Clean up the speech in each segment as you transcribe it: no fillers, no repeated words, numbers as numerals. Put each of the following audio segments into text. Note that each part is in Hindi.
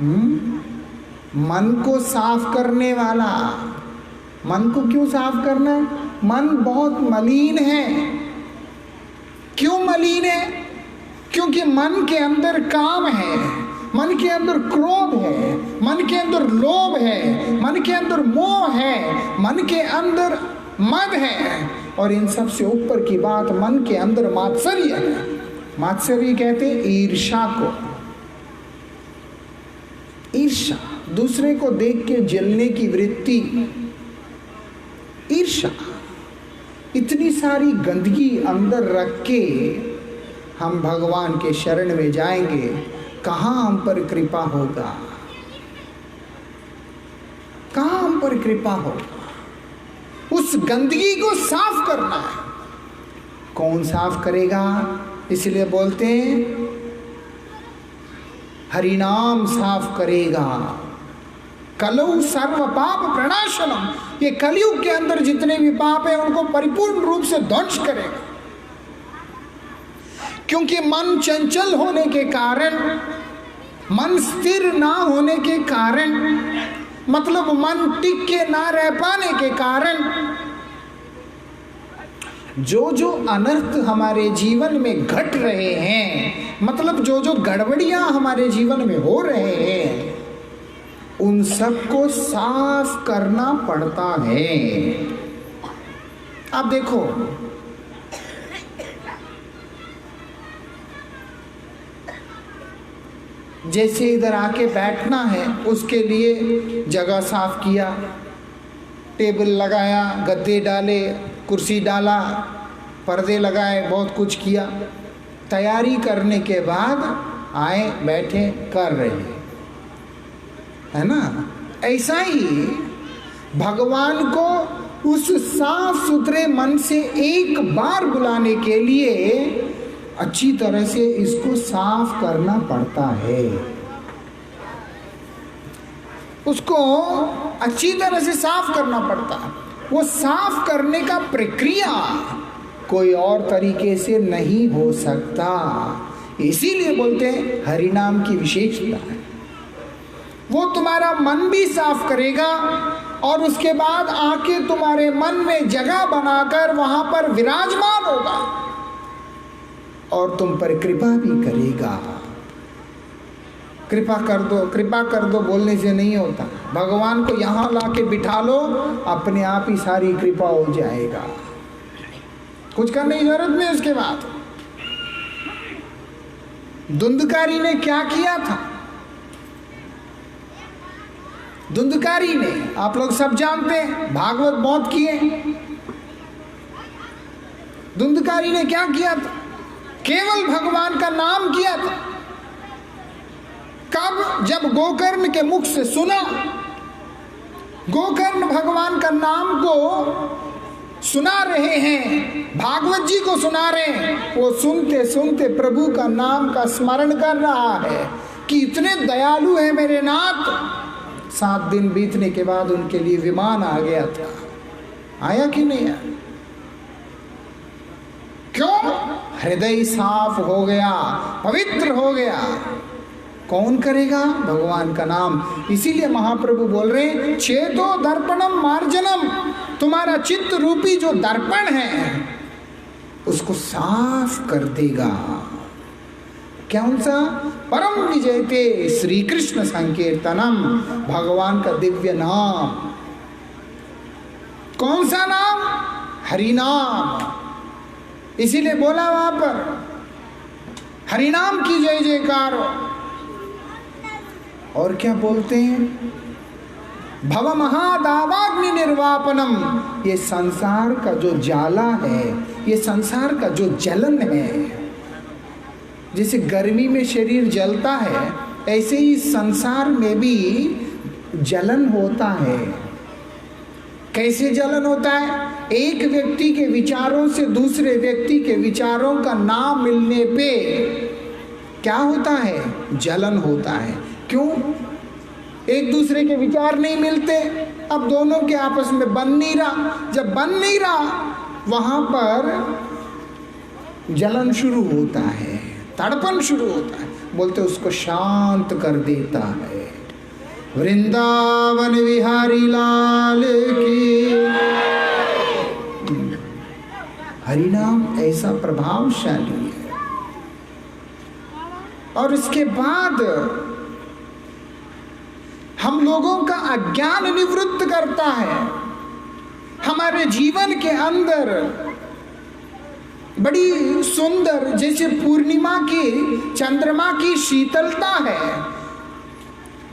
मन को साफ करने वाला। मन को क्यों साफ करना है? मन बहुत मलिन है। क्यों मलिन है? क्योंकि मन के अंदर काम है, मन के अंदर क्रोध है, मन के अंदर लोभ है, मन के अंदर मोह है, मन के अंदर मद है, और इन सब से ऊपर की बात, मन के अंदर मात्सर्य है। मात्सर्य कहते हैं ईर्ष्या को। ईर्ष्या, दूसरे को देख के जलने की वृत्ति, ईर्ष्या। इतनी सारी गंदगी अंदर रख के हम भगवान के शरण में जाएंगे, कहाँ हम पर कृपा होगा? कहाँ हम पर कृपा होगा? उस गंदगी को साफ करना है। कौन साफ करेगा? इसलिए बोलते हैं हरिनाम साफ करेगा। कलौ सर्व पाप प्रणाशनम, ये कलयुग के अंदर जितने भी पाप हैं उनको परिपूर्ण रूप से ध्वंस करेगा। क्योंकि मन चंचल होने के कारण, मन स्थिर ना होने के कारण, मतलब मन टिक के ना रह पाने के कारण, जो जो अनर्थ हमारे जीवन में घट रहे हैं, मतलब जो जो गड़बड़ियां हमारे जीवन में हो रहे हैं, उन सबको साफ करना पड़ता है। आप देखो, जैसे इधर आके बैठना है, उसके लिए जगह साफ किया, टेबल लगाया, गद्दे डाले, कुर्सी डाला, पर्दे लगाए, बहुत कुछ किया। तैयारी करने के बाद आए, बैठे, कर रहे हैं, है ना? ऐसा ही भगवान को उस साफ सुथरे मन से एक बार बुलाने के लिए अच्छी तरह से इसको साफ करना पड़ता है। उसको अच्छी तरह से साफ करना पड़ता है। वो साफ करने का प्रक्रिया कोई और तरीके से नहीं हो सकता। इसीलिए बोलते हैं हरिनाम की विशेषता है। वो तुम्हारा मन भी साफ करेगा और उसके बाद आके तुम्हारे मन में जगह बनाकर वहां पर विराजमान होगा और तुम पर कृपा भी करेगा। कृपा कर दो, कृपा कर दो बोलने से नहीं होता। भगवान को यहाँ लाके बिठा लो, अपने आप ही सारी कृपा हो जाएगा। कुछ करने की जरूरत नहीं। उसके बाद धुंधकारी ने क्या किया था? धुंधकारी ने, आप लोग सब जानते हैं, भागवत बहुत किए। धुंधकारी ने क्या किया था? केवल भगवान का नाम किया था। कब? जब गोकर्ण के मुख से सुना। गोकर्ण भगवान का नाम को सुना रहे हैं, भागवत जी को सुना रहे हैं। वो सुनते सुनते प्रभु का नाम का स्मरण कर रहा है कि इतने दयालु है मेरे नाथ। 7 दिन बीतने के बाद उनके लिए विमान आ गया था। आया कि नहीं आया? क्यों? हृदय साफ हो गया, पवित्र हो गया। कौन करेगा? भगवान का नाम। इसीलिए महाप्रभु बोल रहे हैं, चेतो दर्पणम मार्जनम, तुम्हारा चित्त रूपी जो दर्पण है उसको साफ कर देगा। कौन सा? परम विजयते श्री कृष्ण संकीर्तनम, भगवान का दिव्य नाम। कौन सा नाम? हरिनाम। इसीलिए बोला वहां पर हरिनाम की जय जयकार हो। और क्या बोलते हैं? भव महादावाग्नि निर्वापनम, ये संसार का जो जाला है, ये संसार का जो जलन है, जैसे गर्मी में शरीर जलता है, ऐसे ही संसार में भी जलन होता है। कैसे जलन होता है? एक व्यक्ति के विचारों से दूसरे व्यक्ति के विचारों का ना मिलने पे क्या होता है? जलन होता है। क्यों? एक दूसरे के विचार नहीं मिलते, अब दोनों के आपस में बन नहीं रहा। जब बन नहीं रहा, वहां पर जलन शुरू होता है, तड़पन शुरू होता है। बोलते उसको शांत कर देता है। वृंदावन विहारी लाल की। हरिनाम ऐसा प्रभावशाली है। और इसके बाद हम लोगों का अज्ञान निवृत्त करता है। हमारे जीवन के अंदर बड़ी सुंदर, जैसे पूर्णिमा की चंद्रमा की शीतलता है,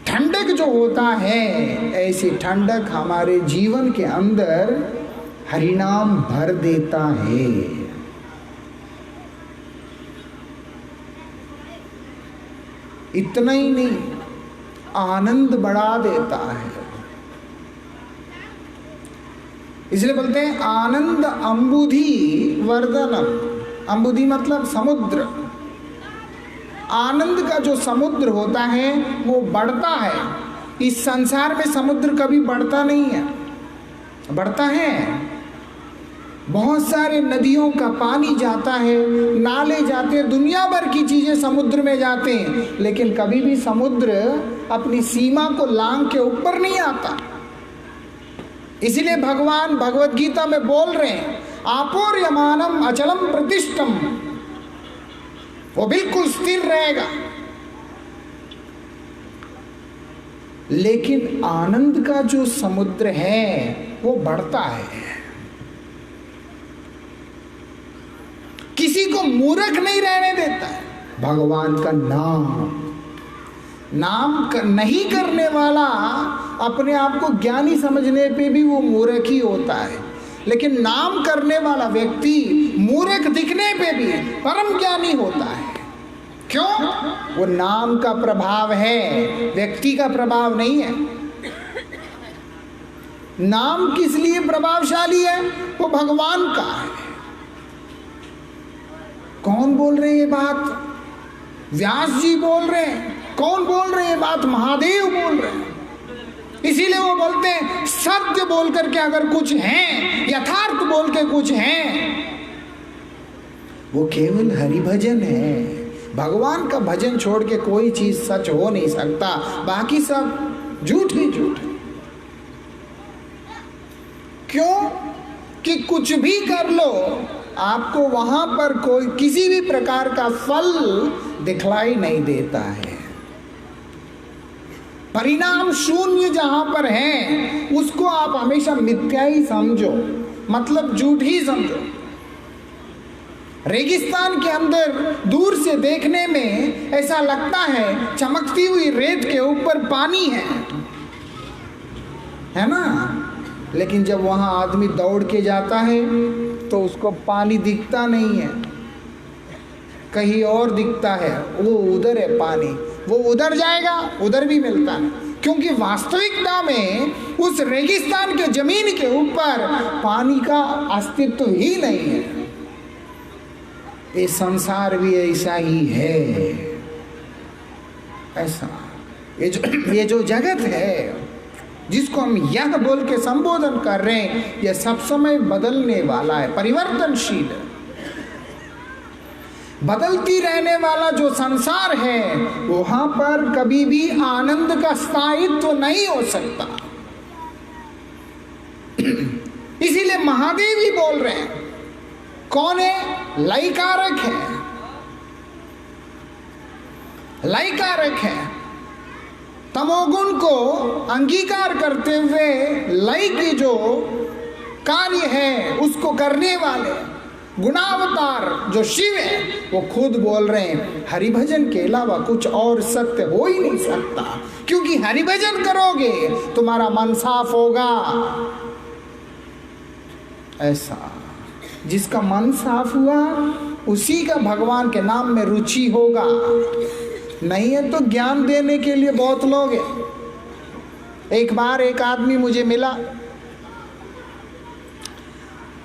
ठंडक जो होता है, ऐसी ठंडक हमारे जीवन के अंदर हरिनाम भर देता है। इतना ही नहीं, आनंद बढ़ा देता है। इसलिए बोलते हैं आनंद अंबुधि वर्धनम। अंबुधि मतलब समुद्र। आनंद का जो समुद्र होता है वो बढ़ता है। इस संसार में समुद्र कभी बढ़ता नहीं है, बढ़ता है। बहुत सारे नदियों का पानी जाता है, नाले जाते हैं, दुनिया भर की चीजें समुद्र में जाते हैं, लेकिन कभी भी समुद्र अपनी सीमा को लांघ के ऊपर नहीं आता। इसलिए भगवान भगवत गीता में बोल रहे हैं आपोर्यमानम अचलम प्रतिष्ठम, वो बिल्कुल स्थिर रहेगा। लेकिन आनंद का जो समुद्र है वो बढ़ता है। किसी को मूर्ख नहीं रहने देता है। भगवान का नाम नहीं करने वाला अपने आप को ज्ञानी समझने पे भी वो मूर्ख ही होता है, लेकिन नाम करने वाला व्यक्ति मूर्ख दिखने पे भी परम ज्ञानी होता है। क्यों? वो नाम का प्रभाव है, व्यक्ति का प्रभाव नहीं है। नाम किस लिए प्रभावशाली है? वो भगवान का है। कौन बोल रहे हैं ये बात? व्यास जी बोल रहे हैं। कौन बोल रहे हैं ये बात? महादेव बोल रहे हैं। इसीलिए वो बोलते हैं सत्य बोल करके अगर कुछ है, यथार्थ बोल के कुछ है, वो केवल हरि भजन है। भगवान का भजन छोड़ के कोई चीज सच हो नहीं सकता, बाकी सब झूठ ही झूठ। क्यों? कि कुछ भी कर लो, आपको वहां पर कोई किसी भी प्रकार का फल दिखलाई नहीं देता है। परिणाम शून्य जहां पर है उसको आप हमेशा मिथ्या ही समझो, मतलब झूठ ही समझो। रेगिस्तान के अंदर दूर से देखने में ऐसा लगता है चमकती हुई रेत के ऊपर पानी है ना, लेकिन जब वहां आदमी दौड़ के जाता है तो उसको पानी दिखता नहीं है, कहीं और दिखता है। वो उधर है पानी, वो उधर जाएगा उधर भी मिलता है, क्योंकि वास्तविकता में उस रेगिस्तान के जमीन के ऊपर पानी का अस्तित्व ही नहीं है। ये संसार भी ऐसा ही है। ऐसा ये जो जगत है जिसको हम यह बोल के संबोधन कर रहे हैं, यह सब समय बदलने वाला है, परिवर्तनशील है। बदलती रहने वाला जो संसार है वहां पर कभी भी आनंद का स्थायित्व नहीं हो सकता। इसीलिए महादेव ही बोल रहे हैं। कौन है? लयकारक है, लयकारक है। तमोगुण को अंगीकार करते हुए लय की जो कार्य है उसको करने वाले गुणावतार जो शिव है वो खुद बोल रहे हैं हरिभजन के अलावा कुछ और सत्य हो ही नहीं सकता, क्योंकि हरिभजन करोगे तुम्हारा मन साफ होगा। ऐसा जिसका मन साफ हुआ उसी का भगवान के नाम में रुचि होगा। नहीं है तो ज्ञान देने के लिए बहुत लोग हैं। एक बार एक आदमी मुझे मिला,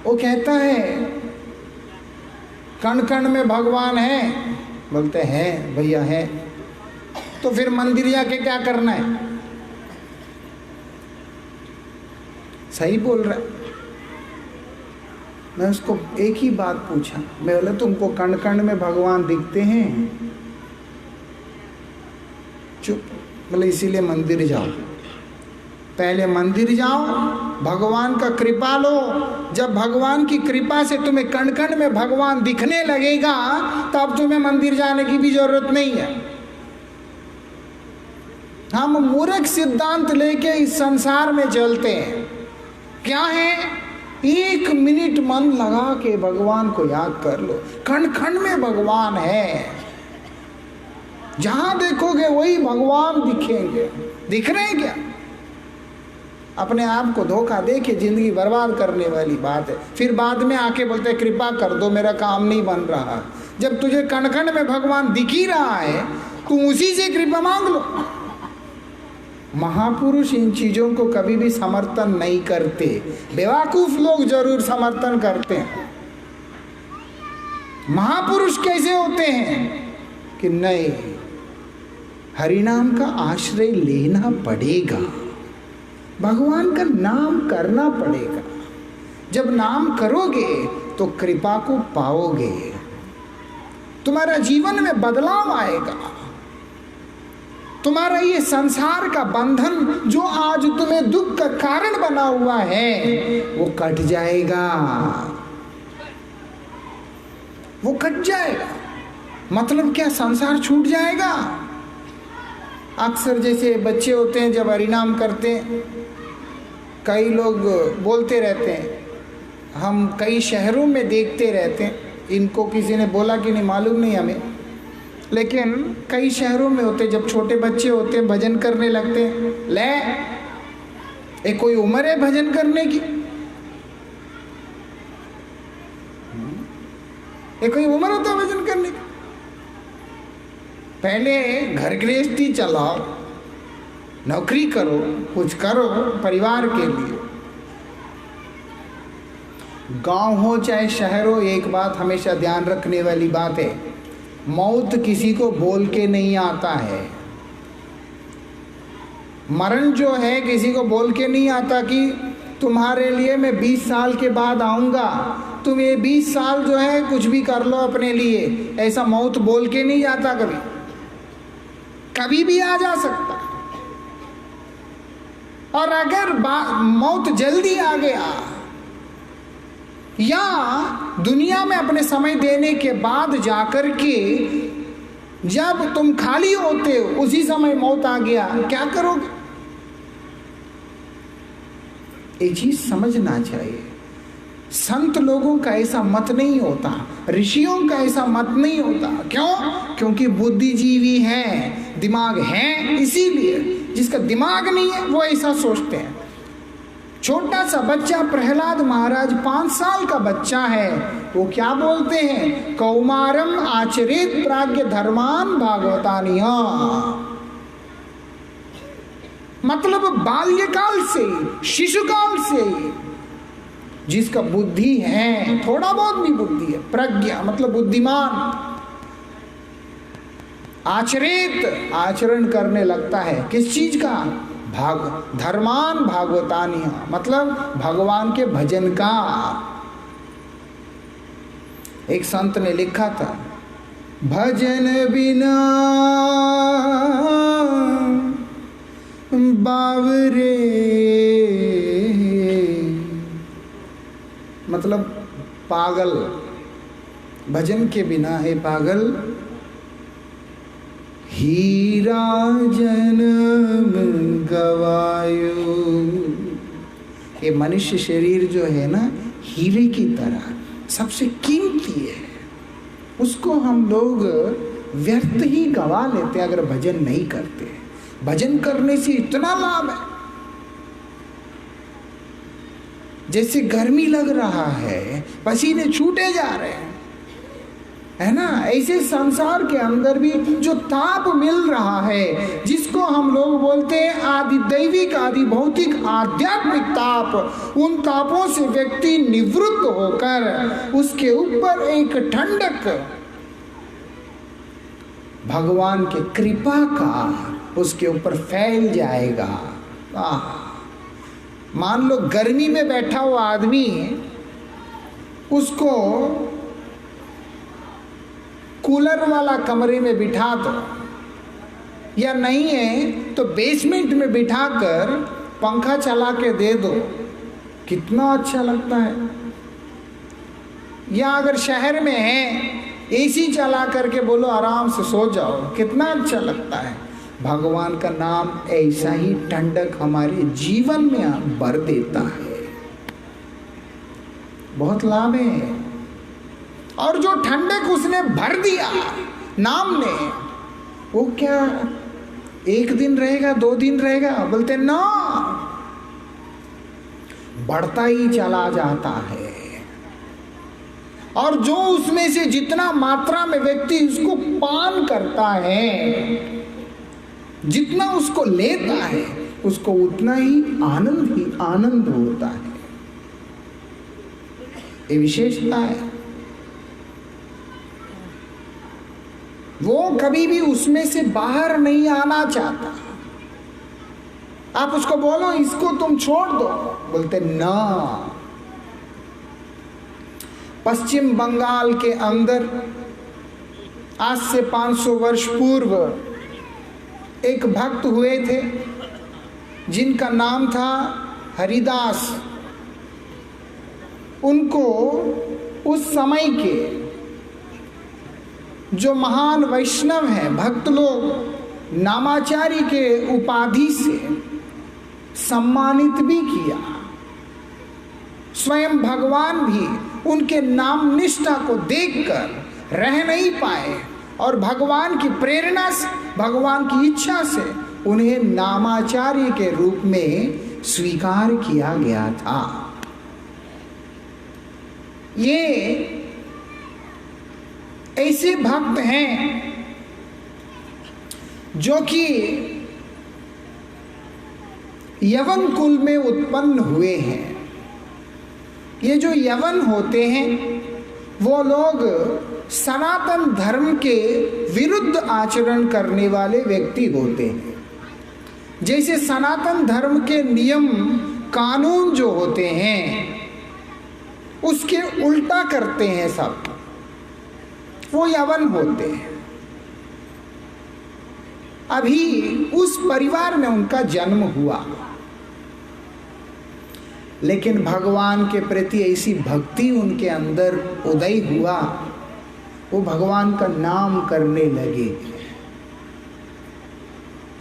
वो कहता है कण कण में भगवान है। बोलते हैं भैया है, तो फिर मंदिर जाके क्या करना है? सही बोल रहा है। मैं उसको एक ही बात पूछा, मैं बोला तुमको कण कण में भगवान दिखते हैं? चुप। बोले इसीलिए मंदिर जाओ, पहले मंदिर जाओ, भगवान का कृपा लो। जब भगवान की कृपा से तुम्हें कण कण में भगवान दिखने लगेगा, तब तुम्हें मंदिर जाने की भी जरूरत नहीं है। हम मूर्ख सिद्धांत लेके इस संसार में चलते हैं। क्या है? 1 मिनट मन लगा के भगवान को याद कर लो। कण कण में भगवान है, जहां देखोगे वही भगवान दिखेंगे। दिख रहे हैं क्या? अपने आप को धोखा दे के जिंदगी बर्बाद करने वाली बात है। फिर बाद में आके बोलते हैं कृपा कर दो, मेरा काम नहीं बन रहा। जब तुझे कण कण में भगवान दिख ही रहा है, तुम उसी से कृपा मांग लो। महापुरुष इन चीजों को कभी भी समर्थन नहीं करते, बेवकूफ लोग जरूर समर्थन करते हैं। महापुरुष कैसे होते हैं कि नहीं, हरिनाम का आश्रय लेना पड़ेगा, भगवान का नाम करना पड़ेगा। जब नाम करोगे तो कृपा को पाओगे, तुम्हारा जीवन में बदलाव आएगा। तुम्हारा ये संसार का बंधन जो आज तुम्हें दुख का कारण बना हुआ है, वो कट जाएगा, वो कट जाएगा। मतलब क्या? संसार छूट जाएगा। अक्सर जैसे बच्चे होते हैं जब हरिनाम करते हैं, कई लोग बोलते रहते हैं, हम कई शहरों में देखते रहते हैं, इनको किसी ने बोला कि नहीं मालूम नहीं हमें, लेकिन कई शहरों में होते, जब छोटे बच्चे होते हैं भजन करने लगते हैं। ले एक कोई उम्र है भजन करने की? एक कोई उम्र होता है भजन करने की? पहले घर गृहस्थी चलाओ, नौकरी करो, कुछ करो परिवार के लिए। गांव हो चाहे शहर हो, एक बात हमेशा ध्यान रखने वाली बात है, मौत किसी को बोल के नहीं आता है। मरण जो है किसी को बोल के नहीं आता कि तुम्हारे लिए मैं 20 साल के बाद आऊंगा, तुम ये 20 साल जो है कुछ भी कर लो अपने लिए। ऐसा मौत बोल के नहीं जाता, कभी कभी भी आ जा सकता। और अगर मौत जल्दी आ गया या दुनिया में अपने समय देने के बाद जाकर के जब तुम खाली होते हो उसी समय मौत आ गया, क्या करोगे? एक चीज समझना चाहिए, संत लोगों का ऐसा मत नहीं होता, ऋषियों का ऐसा मत नहीं होता। क्यों? क्योंकि बुद्धिजीवी हैं, दिमाग है, इसीलिए। जिसका दिमाग नहीं है वो ऐसा सोचते हैं। छोटा सा बच्चा प्रहलाद महाराज 5 साल का बच्चा है, वो क्या बोलते हैं? कौमारम आचरित प्राज्ञ धर्मान भागवतानिया। मतलब बाल्यकाल से, शिशुकाल से जिसका बुद्धि है, थोड़ा बहुत भी बुद्धि है, प्रज्ञा मतलब बुद्धिमान, आचरित आचरण करने लगता है। किस चीज का? धर्मान भागवतानिया, मतलब भगवान के भजन का। एक संत ने लिखा था, भजन बिना बावरे, मतलब पागल, भजन के बिना है पागल, हीरा जन्म गवायो। ये मनुष्य शरीर जो है ना, हीरे की तरह सबसे कीमती है, उसको हम लोग व्यर्थ ही गवा लेते अगर भजन नहीं करते। भजन करने से इतना लाभ है, जैसे गर्मी लग रहा है, पसीने छूटे जा रहे हैं, है ना? ऐसे संसार के अंदर भी जो ताप मिल रहा है, जिसको हम लोग बोलते हैं आदि दैविक, आदि भौतिक, आध्यात्मिक ताप, उन तापों से व्यक्ति निवृत्त होकर उसके ऊपर एक ठंडक भगवान के कृपा का उसके ऊपर फैल जाएगा। मान लो गर्मी में बैठा हुआ आदमी, उसको कूलर वाला कमरे में बिठा दो, या नहीं है तो बेसमेंट में बिठाकर पंखा चला के दे दो, कितना अच्छा लगता है। या अगर शहर में है एसी चला करके बोलो आराम से सो जाओ, कितना अच्छा लगता है। भगवान का नाम ऐसा ही ठंडक हमारे जीवन में भर देता है, बहुत लाभ है। और जो ठंडक उसने भर दिया नाम ने, वो क्या एक दिन रहेगा 2 दिन रहेगा, बोलते ना, बढ़ता ही चला जाता है। और जो उसमें से जितना मात्रा में व्यक्ति उसको पान करता है, जितना उसको लेता है, उसको उतना ही आनंद होता है। ये विशेषता है। वो कभी भी उसमें से बाहर नहीं आना चाहता। आप उसको बोलो इसको तुम छोड़ दो, बोलते ना। पश्चिम बंगाल के अंदर आज से 500 वर्ष पूर्व एक भक्त हुए थे जिनका नाम था हरिदास। उनको उस समय के जो महान वैष्णव हैं, भक्त लोग, नामाचारी के उपाधि से सम्मानित भी किया। स्वयं भगवान भी उनके नाम निष्ठा को देखकर रह नहीं पाए और भगवान की प्रेरणा से, भगवान की इच्छा से उन्हें नामाचार्य के रूप में स्वीकार किया गया था। ये ऐसे भक्त हैं जो कि यवन कुल में उत्पन्न हुए हैं। ये जो यवन होते हैं वो लोग सनातन धर्म के विरुद्ध आचरण करने वाले व्यक्ति होते हैं। जैसे सनातन धर्म के नियम कानून जो होते हैं उसके उल्टा करते हैं सब, वो यवन होते हैं। अभी उस परिवार में उनका जन्म हुआ, लेकिन भगवान के प्रति ऐसी भक्ति उनके अंदर उदय हुआ, वो भगवान का नाम करने लगे।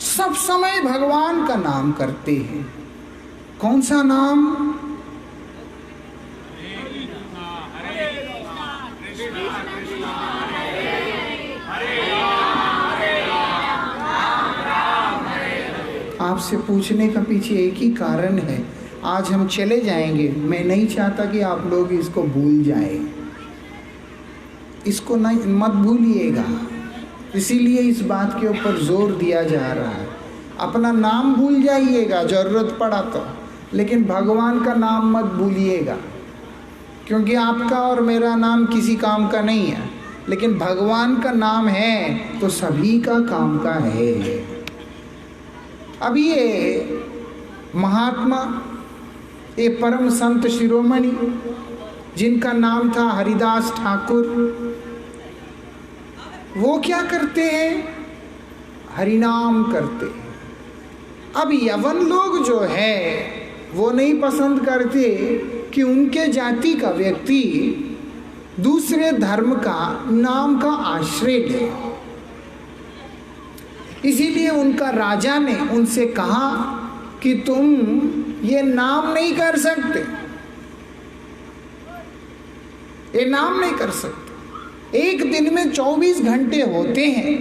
सब समय भगवान का नाम करते हैं। कौन सा नाम? आपसे पूछने का पीछे एक ही कारण है। आज हम चले जाएंगे, मैं नहीं चाहता कि आप लोग इसको भूल जाएं। इसको नहीं, मत भूलिएगा, इसीलिए इस बात के ऊपर जोर दिया जा रहा है। अपना नाम भूल जाइएगा जरूरत पड़ा तो, लेकिन भगवान का नाम मत भूलिएगा, क्योंकि आपका और मेरा नाम किसी काम का नहीं है, लेकिन भगवान का नाम है तो सभी का काम का है। अब ये महात्मा, ये परम संत शिरोमणि जिनका नाम था हरिदास ठाकुर, वो क्या करते हैं? हरिनाम करते हैं। अब यवन लोग जो है वो नहीं पसंद करते कि उनके जाति का व्यक्ति दूसरे धर्म का नाम का आश्रय ले। इसीलिए उनका राजा ने उनसे कहा कि तुम ये नाम नहीं कर सकते, ये नाम नहीं कर सकते। एक दिन में 24 घंटे होते हैं,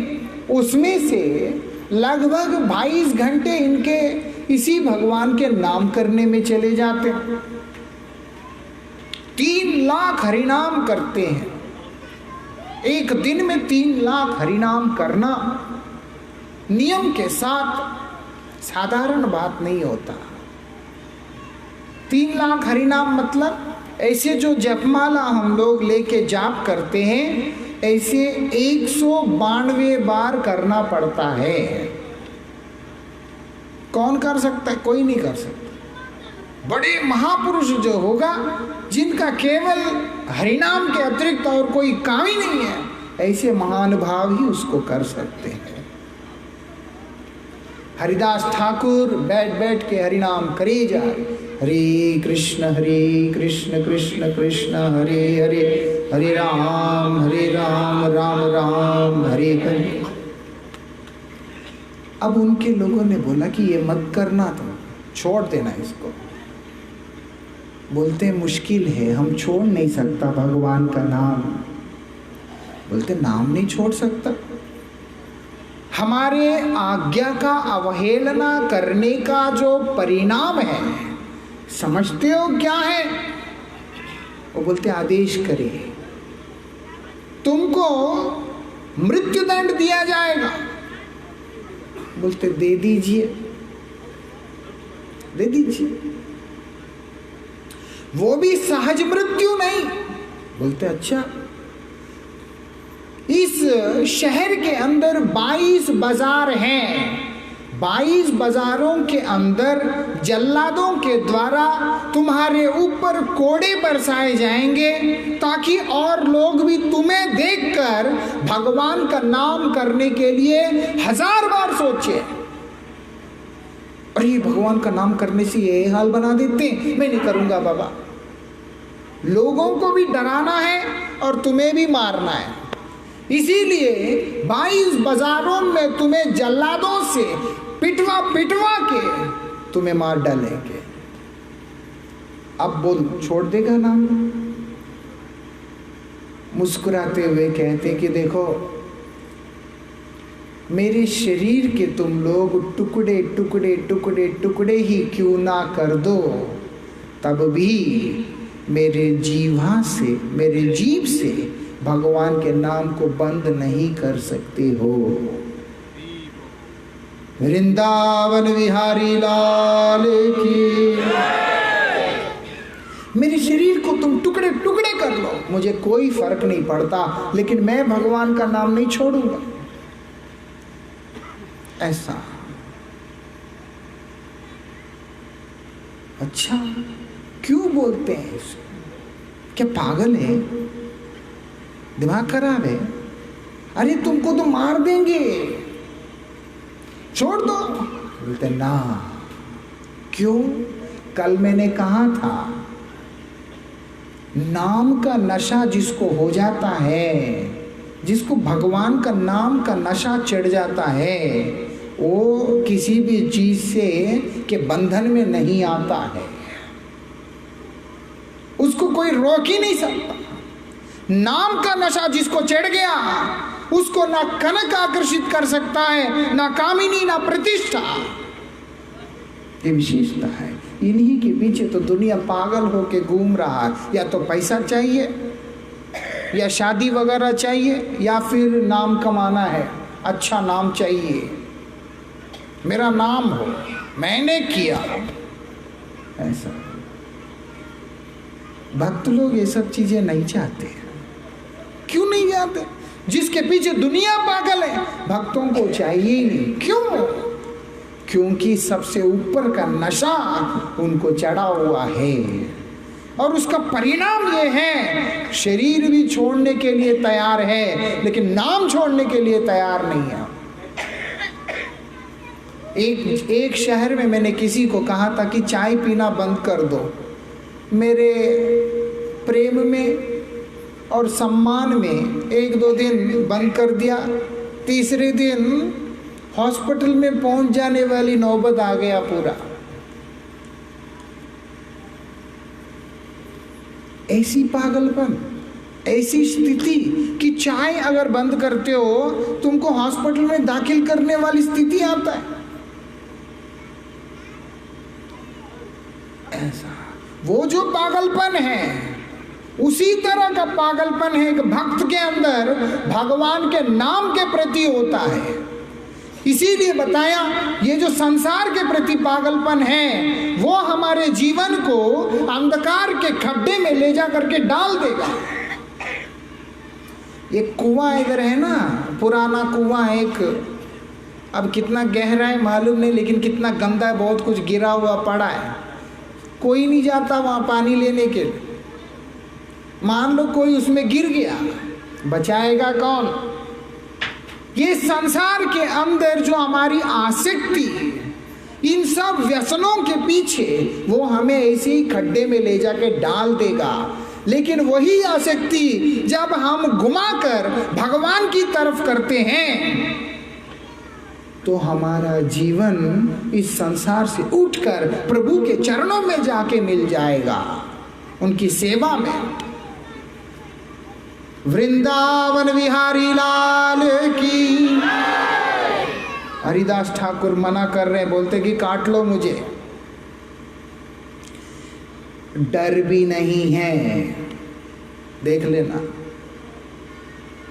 उसमें से लगभग 22 घंटे इनके इसी भगवान के नाम करने में चले जाते हैं। 3 लाख हरिनाम करते हैं। एक दिन में 3 लाख हरिनाम करना नियम के साथ साधारण बात नहीं होता। 3 लाख हरिनाम मतलब ऐसे जो जपमाला हम लोग लेके जाप करते हैं, ऐसे 192 बार करना पड़ता है। कौन कर सकता है? कोई नहीं कर सकता। बड़े महापुरुष जो होगा, जिनका केवल हरिनाम के अतिरिक्त और कोई काम ही नहीं है, ऐसे महानुभाव ही उसको कर सकते हैं। हरिदास ठाकुर बैठ बैठ के हरि नाम करे जा रहे, हरे कृष्ण कृष्ण कृष्ण हरे हरे, हरे राम राम राम हरे हरे। अब उनके लोगों ने बोला कि ये मत करना, तुम छोड़ देना इसको। बोलते मुश्किल है, हम छोड़ नहीं सकता भगवान का नाम। बोलते नाम नहीं छोड़ सकता, हमारे आज्ञा का अवहेलना करने का जो परिणाम है समझते हो क्या है? वो बोलते आदेश करे, तुमको मृत्युदंड दिया जाएगा। बोलते दे दीजिए, दे दीजिए, वो भी सहज मृत्यु नहीं। बोलते अच्छा। इस शहर के अंदर 22 बाजार हैं, 22 बाजारों के अंदर जल्लादों के द्वारा तुम्हारे ऊपर कोड़े बरसाए जाएंगे, ताकि और लोग भी तुम्हें देखकर भगवान का नाम करने के लिए 1000 बार सोचे। अरे भगवान का नाम करने से ये हाल बना देते, मैं नहीं करूंगा बाबा। लोगों को भी डराना है और तुम्हें भी मारना है, इसीलिए 22 बाजारों में तुम्हें जल्लादों से पिटवा पिटवा के तुम्हें मार डालेंगे। अब बोल छोड़ देगा नाम? मुस्कुराते हुए कहते कि देखो, मेरे शरीर के तुम लोग टुकड़े टुकड़े टुकड़े टुकड़े ही क्यों ना कर दो, तब भी मेरे जीवा से, मेरे जीभ से भगवान के नाम को बंद नहीं कर सकते हो। वृंदावन विहारी लाल की। मेरे शरीर को तुम टुकड़े टुकड़े कर लो, मुझे कोई फर्क नहीं पड़ता, लेकिन मैं भगवान का नाम नहीं छोड़ूंगा। ऐसा। अच्छा, क्यों बोलते हैं? क्या पागल है? दिमाग खराब है? अरे तुमको तो मार देंगे, छोड़ दो। बोलते ना, क्यों? कल मैंने कहा था, नाम का नशा जिसको हो जाता है, जिसको भगवान का नाम का नशा चढ़ जाता है, वो किसी भी चीज से के बंधन में नहीं आता है, उसको कोई रोक ही नहीं सकता। नाम का नशा जिसको चढ़ गया, उसको ना कनक आकर्षित कर सकता है, ना कामिनी, ना प्रतिष्ठा। ये विशेषता है। इन्हीं के पीछे तो दुनिया पागल होके घूम रहा है। या तो पैसा चाहिए, या शादी वगैरह चाहिए, या फिर नाम कमाना है, अच्छा नाम चाहिए, मेरा नाम हो, मैंने किया। ऐसा भक्त लोग ये सब चीजें नहीं चाहते। क्यों नहीं चाहते? जिसके पीछे दुनिया पागल है, भक्तों को चाहिए ही नहीं। क्यों? क्योंकि सबसे ऊपर का नशा उनको चढ़ा हुआ है, और उसका परिणाम ये है, शरीर भी छोड़ने के लिए तैयार है, लेकिन नाम छोड़ने के लिए तैयार नहीं है। एक शहर में मैंने किसी को कहा था कि चाय पीना बंद कर दो। मेरे प्रेम में और सम्मान में 1-2 दिन बंद कर दिया, तीसरे दिन हॉस्पिटल में पहुंच जाने वाली नौबत आ गया पूरा। ऐसी पागलपन, ऐसी स्थिति कि चाय अगर बंद करते हो तुमको हॉस्पिटल में दाखिल करने वाली स्थिति आता है। ऐसा वो जो पागलपन है, उसी तरह का पागलपन है कि भक्त के अंदर भगवान के नाम के प्रति होता है। इसीलिए बताया, ये जो संसार के प्रति पागलपन है, वो हमारे जीवन को अंधकार के खड्डे में ले जा करके डाल देगा। एक कुआं इधर है ना, पुराना कुआं एक, अब कितना गहरा है मालूम नहीं, लेकिन कितना गंदा है, बहुत कुछ गिरा हुआ पड़ा है, कोई नहीं जाता वहां पानी लेने के लिए। मान लो कोई उसमें गिर गया, बचाएगा कौन? ये संसार के अंदर जो हमारी आसक्ति, इन सब व्यसनों के पीछे वो हमें ऐसे ही खड्डे में ले जाके डाल देगा। लेकिन वही आसक्ति जब हम घुमाकर भगवान की तरफ करते हैं तो हमारा जीवन इस संसार से उठकर प्रभु के चरणों में जाके मिल जाएगा, उनकी सेवा में। वृंदावन बिहारी लाल की। हरिदास ठाकुर मना कर रहे हैं, बोलते कि काट लो मुझे। डर भी नहीं है, देख लेना।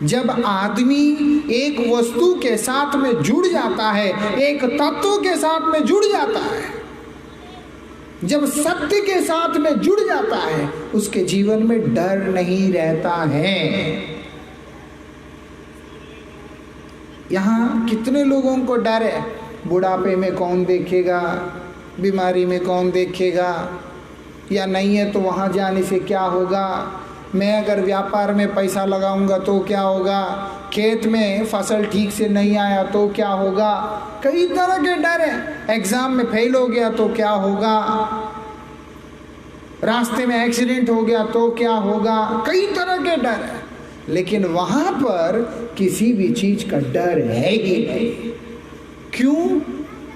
जब आदमी एक वस्तु के साथ में जुड़ जाता है, एक तत्व के साथ में जुड़ जाता है, जब सत्य के साथ में जुड़ जाता है, उसके जीवन में डर नहीं रहता है। यहाँ कितने लोगों को डर है, बुढ़ापे में कौन देखेगा, बीमारी में कौन देखेगा, या नहीं है तो वहाँ जाने से क्या होगा, मैं अगर व्यापार में पैसा लगाऊंगा तो क्या होगा, खेत में फसल ठीक से नहीं आया तो क्या होगा। कई तरह के डर हैं। एग्जाम में फेल हो गया तो क्या होगा, रास्ते में एक्सीडेंट हो गया तो क्या होगा, कई तरह के डर हैं। लेकिन वहां पर किसी भी चीज का डर है ही नहीं। क्यों?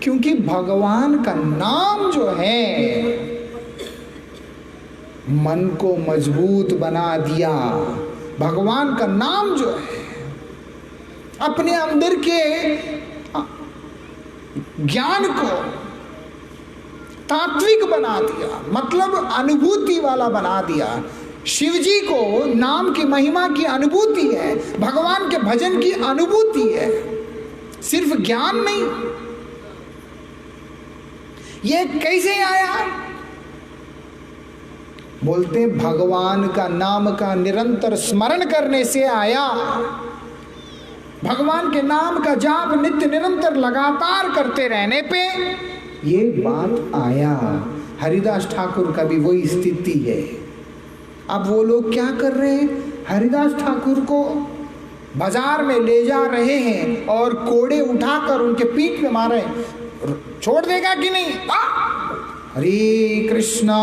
क्योंकि भगवान का नाम जो है मन को मजबूत बना दिया। भगवान का नाम जो है अपने अंदर के ज्ञान को तात्विक बना दिया, मतलब अनुभूति वाला बना दिया। शिव जी को नाम की महिमा की अनुभूति है, भगवान के भजन की अनुभूति है, सिर्फ ज्ञान नहीं। ये कैसे आया? बोलते भगवान का नाम का निरंतर स्मरण करने से आया। भगवान के नाम का जाप नित्य निरंतर लगातार करते रहने पे ये बात आया। हरिदास ठाकुर का भी वही स्थिति है। अब वो लोग क्या कर रहे हैं, हरिदास ठाकुर को बाजार में ले जा रहे हैं और कोड़े उठाकर उनके पीठ पे मार रहे हैं। छोड़ देगा कि नहीं? हरे कृष्णा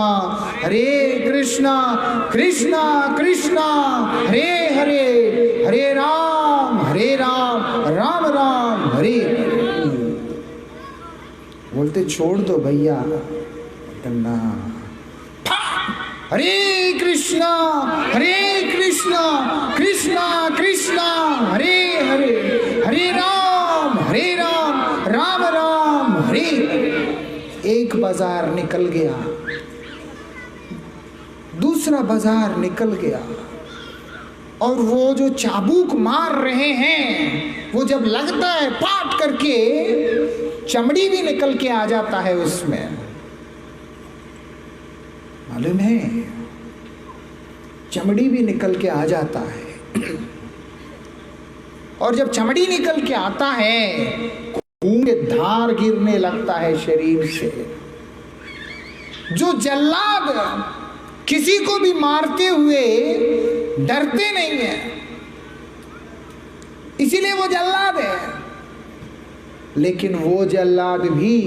कृष्णा कृष्णा हरे हरे, हरे राम राम राम हरे। बोलते छोड़ दो भैया, ना। हरे कृष्णा कृष्णा कृष्णा हरे हरे, हरे राम राम राम हरे। एक बाजार निकल गया, दूसरा बाजार निकल गया, और वो जो चाबुक मार रहे हैं वो जब लगता है पाट करके चमड़ी भी निकल के आ जाता है उसमें, मालूम है? चमड़ी भी निकल के आ जाता है। और जब चमड़ी निकल के आता है, खून के धार गिरने लगता है शरीर से। जो जल्लाद किसी को भी मारते हुए डरते नहीं है, इसीलिए वो जल्लाद है। लेकिन वो जल्लाद भी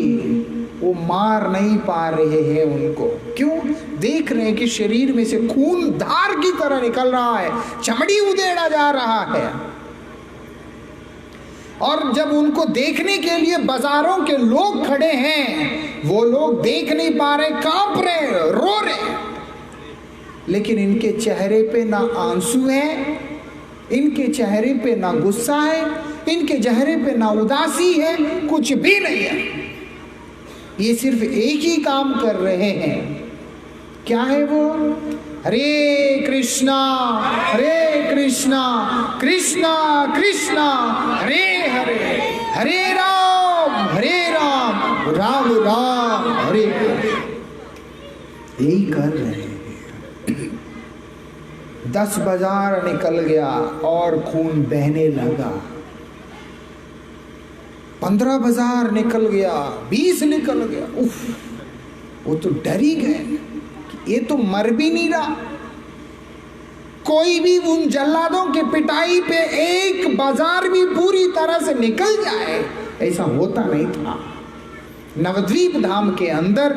वो मार नहीं पा रहे हैं उनको। क्यों? देख रहे हैं कि शरीर में से खून धार की तरह निकल रहा है, चमड़ी उधेड़ा जा रहा है। और जब उनको देखने के लिए बाजारों के लोग खड़े हैं, वो लोग देख नहीं पा रहे, कांप रहे, रो रहे। लेकिन इनके चेहरे पे ना आंसू है, इनके चेहरे पे ना गुस्सा है, इनके चेहरे पे ना उदासी है, कुछ भी नहीं है। ये सिर्फ एक ही काम कर रहे हैं। क्या है वो? हरे कृष्णा कृष्णा कृष्णा हरे हरे, हरे राम राम राम हरे। यही कर रहे हैं। 10 बाजार निकल गया और खून बहने लगा। 15 बाजार निकल गया, 20 निकल गया। उफ, वो तो डर ही गए कि ये तो मर भी नहीं रहा। कोई भी उन जल्लादों के पिटाई पे एक बाजार भी पूरी तरह से निकल जाए, ऐसा होता नहीं था। नवद्वीप धाम के अंदर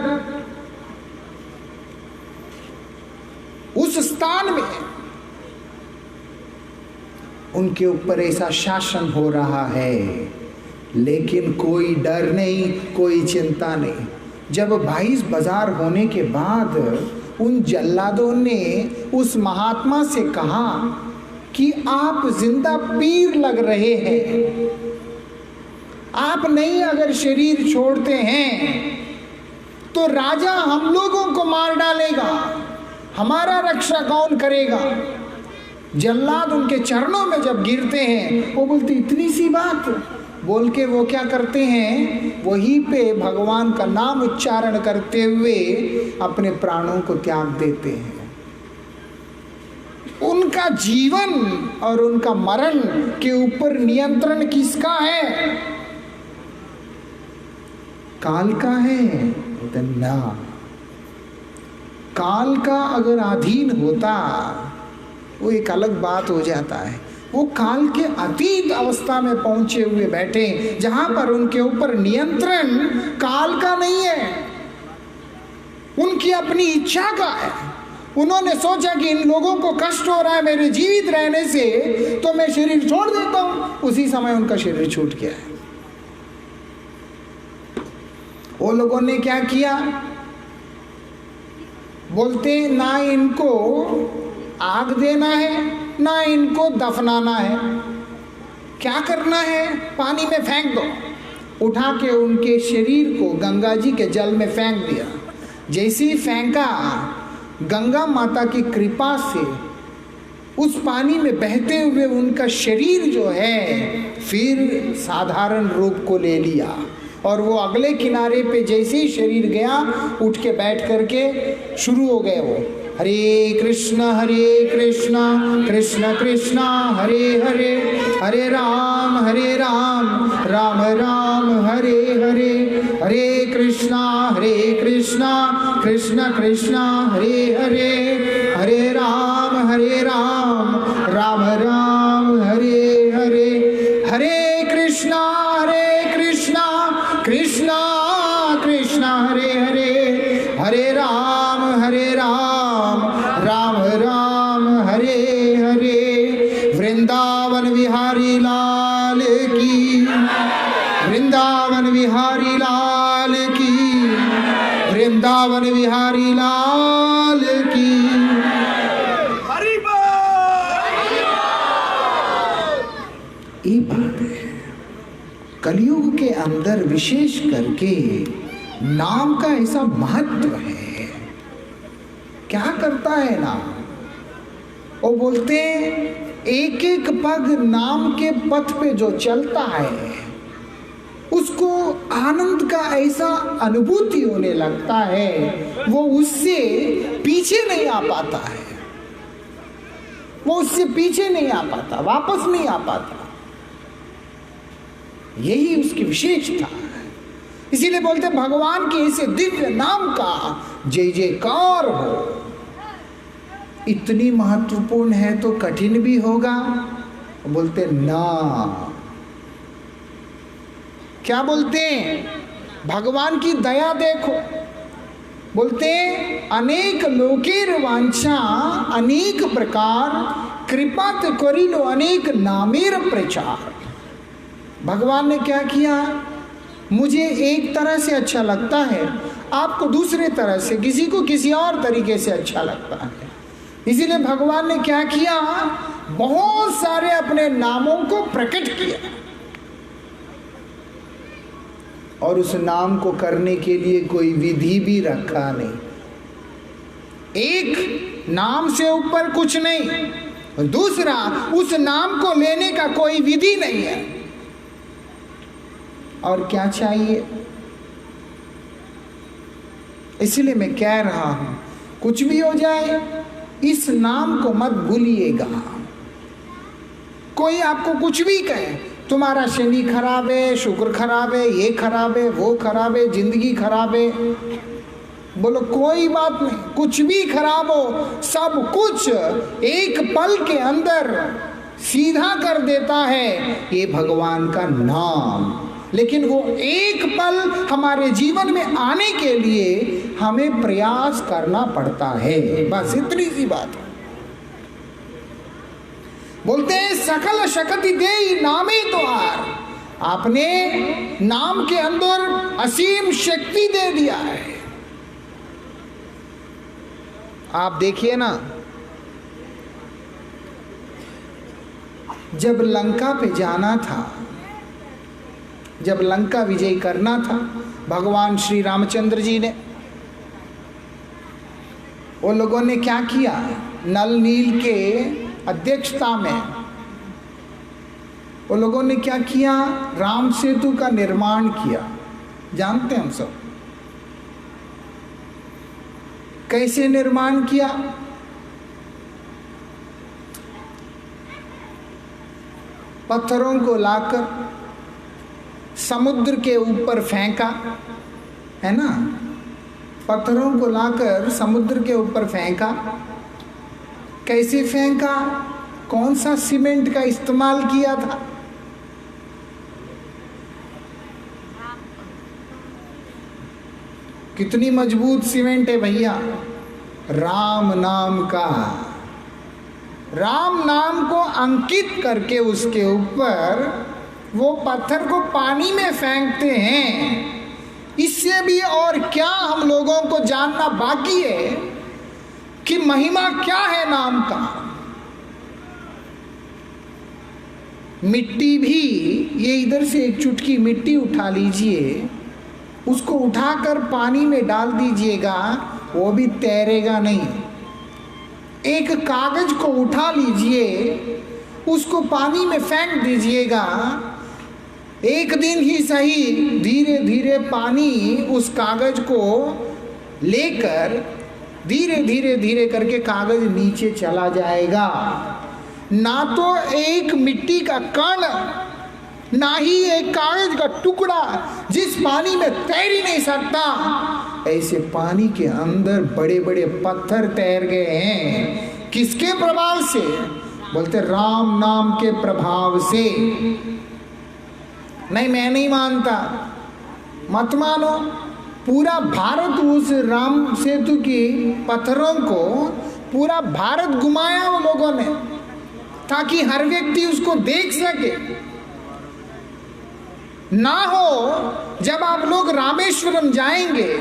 उस स्थान में उनके ऊपर ऐसा शासन हो रहा है, लेकिन कोई डर नहीं, कोई चिंता नहीं। जब 22 बाजार होने के बाद उन जल्लादों ने उस महात्मा से कहा कि आप जिंदा पीर लग रहे हैं, आप नहीं अगर शरीर छोड़ते हैं तो राजा हम लोगों को मार डालेगा, हमारा रक्षा कौन करेगा। जल्लाद उनके चरणों में जब गिरते हैं, वो बोलते इतनी सी बात बोल के वो क्या करते हैं, वहीं पे भगवान का नाम उच्चारण करते हुए अपने प्राणों को त्याग देते हैं। उनका जीवन और उनका मरण के ऊपर नियंत्रण किसका है? काल का है ना। काल का अगर अधीन होता वो एक अलग बात हो जाता है। वो काल के अतीत अवस्था में पहुंचे हुए बैठे, जहां पर उनके ऊपर नियंत्रण काल का नहीं है, उनकी अपनी इच्छा का है। उन्होंने सोचा कि इन लोगों को कष्ट हो रहा है मेरे जीवित रहने से, तो मैं शरीर छोड़ देता हूं। उसी समय उनका शरीर छूट गया है। वो लोगों ने क्या किया, बोलते ना इनको आग देना है ना इनको दफनाना है, क्या करना है, पानी में फेंक दो। उठा के उनके शरीर को गंगा जी के जल में फेंक दिया। जैसे ही फेंका, गंगा माता की कृपा से उस पानी में बहते हुए उनका शरीर जो है फिर साधारण रूप को ले लिया। और वो अगले किनारे पे जैसे ही शरीर गया, उठ के बैठ करके शुरू हो गए वो, हरे कृष्ण कृष्ण कृष्ण हरे हरे, हरे राम राम राम हरे हरे, हरे कृष्ण कृष्ण कृष्ण हरे हरे, हरे राम राम राम हरे हरे, हरे कृष्ण कृष्ण कृष्ण हरे हरे, हरे राम राम राम हरे हरे। वृंदावन बिहारी लाल की, वृंदावन बिहारी लाल की, वृंदावन बिहारी लाल की। ये बात है, कलयुग के अंदर विशेष करके नाम का ऐसा महत्व है। क्या करता है नाम? वो बोलते एक एक पग नाम के पथ पे जो चलता है उसको आनंद का ऐसा अनुभूति होने लगता है, वो उससे पीछे नहीं आ पाता है, वो उससे पीछे नहीं आ पाता, वापस नहीं आ पाता। यही उसकी विशेषता है। इसीलिए बोलते भगवान के ऐसे दिव्य नाम का जय जयकार हो। इतनी महत्वपूर्ण है तो कठिन भी होगा। बोलते ना, क्या बोलते हैं, भगवान की दया देखो। बोलते अनेक लोकेर वांछा अनेक प्रकार, कृपा ते करिलो अनेक नामेर प्रचार। भगवान ने क्या किया, मुझे एक तरह से अच्छा लगता है, आपको दूसरे तरह से, किसी को किसी और तरीके से अच्छा लगता है। इसीलिए भगवान ने क्या किया, बहुत सारे अपने नामों को प्रकट किया और उस नाम को करने के लिए कोई विधि भी रखा नहीं। एक नाम से ऊपर कुछ नहीं, दूसरा उस नाम को लेने का कोई विधि नहीं है। और क्या चाहिए? इसलिए मैं कह रहा हूं, कुछ भी हो जाए इस नाम को मत भूलिएगा। कोई आपको कुछ भी कहे, तुम्हारा शनि खराब है, शुक्र खराब है, ये खराब है, वो खराब है, जिंदगी खराब है, बोलो कोई बात नहीं, कुछ भी खराब हो, सब कुछ एक पल के अंदर सीधा कर देता है ये भगवान का नाम। लेकिन वो एक पल हमारे जीवन में आने के लिए हमें प्रयास करना पड़ता है, बस इतनी सी बात है। बोलते हैं सकल शक्ति दे नामे द्वार, आपने नाम के अंदर असीम शक्ति दे दिया है। आप देखिए ना, जब लंका पे जाना था, जब लंका विजय करना था, भगवान श्री रामचंद्र जी ने, वो लोगों ने क्या किया, नल नील के अध्यक्षता में वो लोगों ने क्या किया, राम सेतु का निर्माण किया। जानते हैं हम सब कैसे निर्माण किया। पत्थरों को लाकर समुद्र के ऊपर फेंका, है ना, पत्थरों को लाकर समुद्र के ऊपर फेंका। कैसे फेंका, कौन सा सीमेंट का इस्तेमाल किया था, कितनी मजबूत सीमेंट है भैया, राम नाम का। राम नाम को अंकित करके उसके ऊपर वो पत्थर को पानी में फेंकते हैं। इससे भी और क्या हम लोगों को जानना बाकी है कि महिमा क्या है नाम का। मिट्टी भी, ये इधर से एक चुटकी मिट्टी उठा लीजिए, उसको उठाकर पानी में डाल दीजिएगा, वो भी तैरेगा नहीं। एक कागज को उठा लीजिए, उसको पानी में फेंक दीजिएगा, एक दिन ही सही, धीरे धीरे पानी उस कागज को लेकर धीरे धीरे धीरे करके कागज नीचे चला जाएगा। ना तो एक मिट्टी का कण, ना ही एक कागज का टुकड़ा जिस पानी में तैर ही नहीं सकता, ऐसे पानी के अंदर बड़े बड़े पत्थर तैर गए हैं। किसके प्रभाव से, बोलते राम नाम के प्रभाव से। नहीं, मैं नहीं मानता, मत मानो। पूरा भारत उस राम सेतु की पत्थरों को पूरा भारत घुमाया वो लोगों ने, ताकि हर व्यक्ति उसको देख सके। ना हो जब आप लोग रामेश्वरम जाएंगे,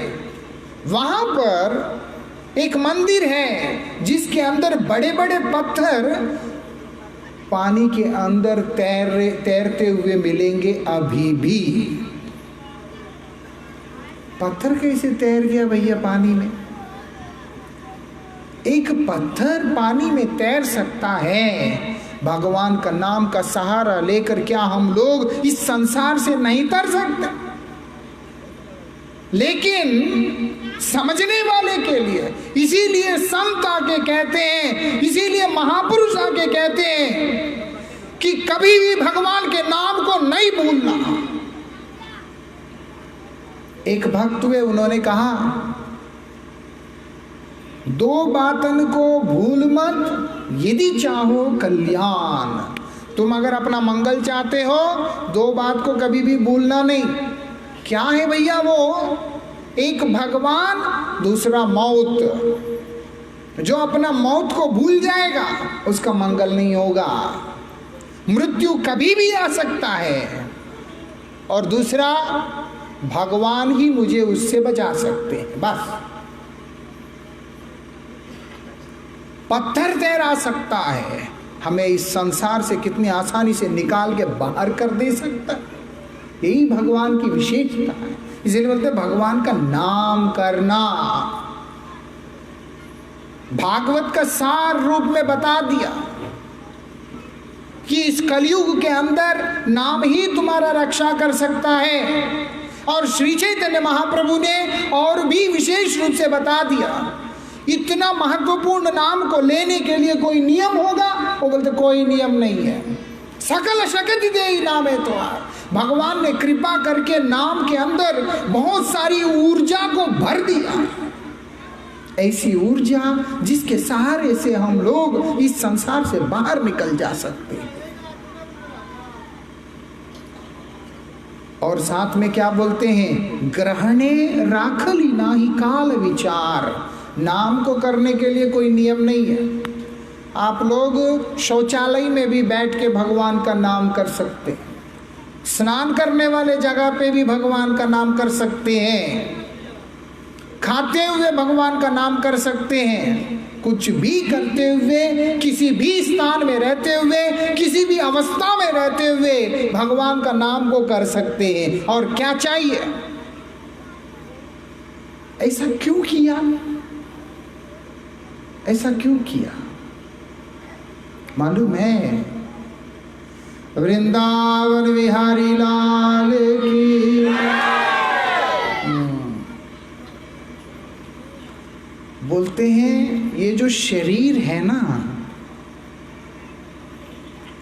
वहां पर एक मंदिर है जिसके अंदर बड़े बड़े पत्थर पानी के अंदर तैरते हुए मिलेंगे। अभी भी पत्थर कैसे तैर गया भैया पानी में? एक पत्थर पानी में तैर सकता है। भगवान का नाम का सहारा लेकर क्या हम लोग इस संसार से नहीं तर सकते? लेकिन समझने वाले के लिए, इसीलिए संत आके कहते हैं, इसीलिए महापुरुष आके कहते हैं कि कभी भी भगवान के नाम को नहीं भूलना। एक भक्त हुए, उन्होंने कहा, दो बातन को भूल मत यदि चाहो कल्याण। तुम अगर अपना मंगल चाहते हो, दो बात को कभी भी भूलना नहीं। क्या है भैया वो? एक भगवान, दूसरा मौत। जो अपना मौत को भूल जाएगा उसका मंगल नहीं होगा। मृत्यु कभी भी आ सकता है, और दूसरा भगवान ही मुझे उससे बचा सकते हैं। बस पत्थर तैरा सकता है, हमें इस संसार से कितनी आसानी से निकाल के बाहर कर दे सकता है। यही भगवान की विशेषता है। इसलिए बोलते भगवान का नाम करना। भागवत का सार रूप में बता दिया कि इस कलयुग के अंदर नाम ही तुम्हारा रक्षा कर सकता है। और श्री चैतन्य महाप्रभु ने और भी विशेष रूप से बता दिया, इतना महत्वपूर्ण नाम को लेने के लिए कोई नियम होगा? वो बोलते कोई नियम नहीं है। सकल शक्ति दे नाम है तुम्हारा। भगवान ने कृपा करके नाम के अंदर बहुत सारी ऊर्जा को भर दिया। ऐसी ऊर्जा जिसके सहारे से हम लोग इस संसार से बाहर निकल जा सकते हैं। और साथ में क्या बोलते हैं, ग्रहणे राखली नाही काल विचार। नाम को करने के लिए कोई नियम नहीं है। आप लोग शौचालय में भी बैठ के भगवान का नाम कर सकते हैं, स्नान करने वाले जगह पे भी भगवान का नाम कर सकते हैं, खाते हुए भगवान का नाम कर सकते हैं, कुछ भी करते हुए, किसी भी स्थान में रहते हुए, किसी भी अवस्था में रहते हुए भगवान का नाम को कर सकते हैं। और क्या चाहिए? ऐसा क्यों किया? ऐसा क्यों किया मालूम है? वृंदावन बिहारी लाल की। बोलते हैं ये जो शरीर है ना,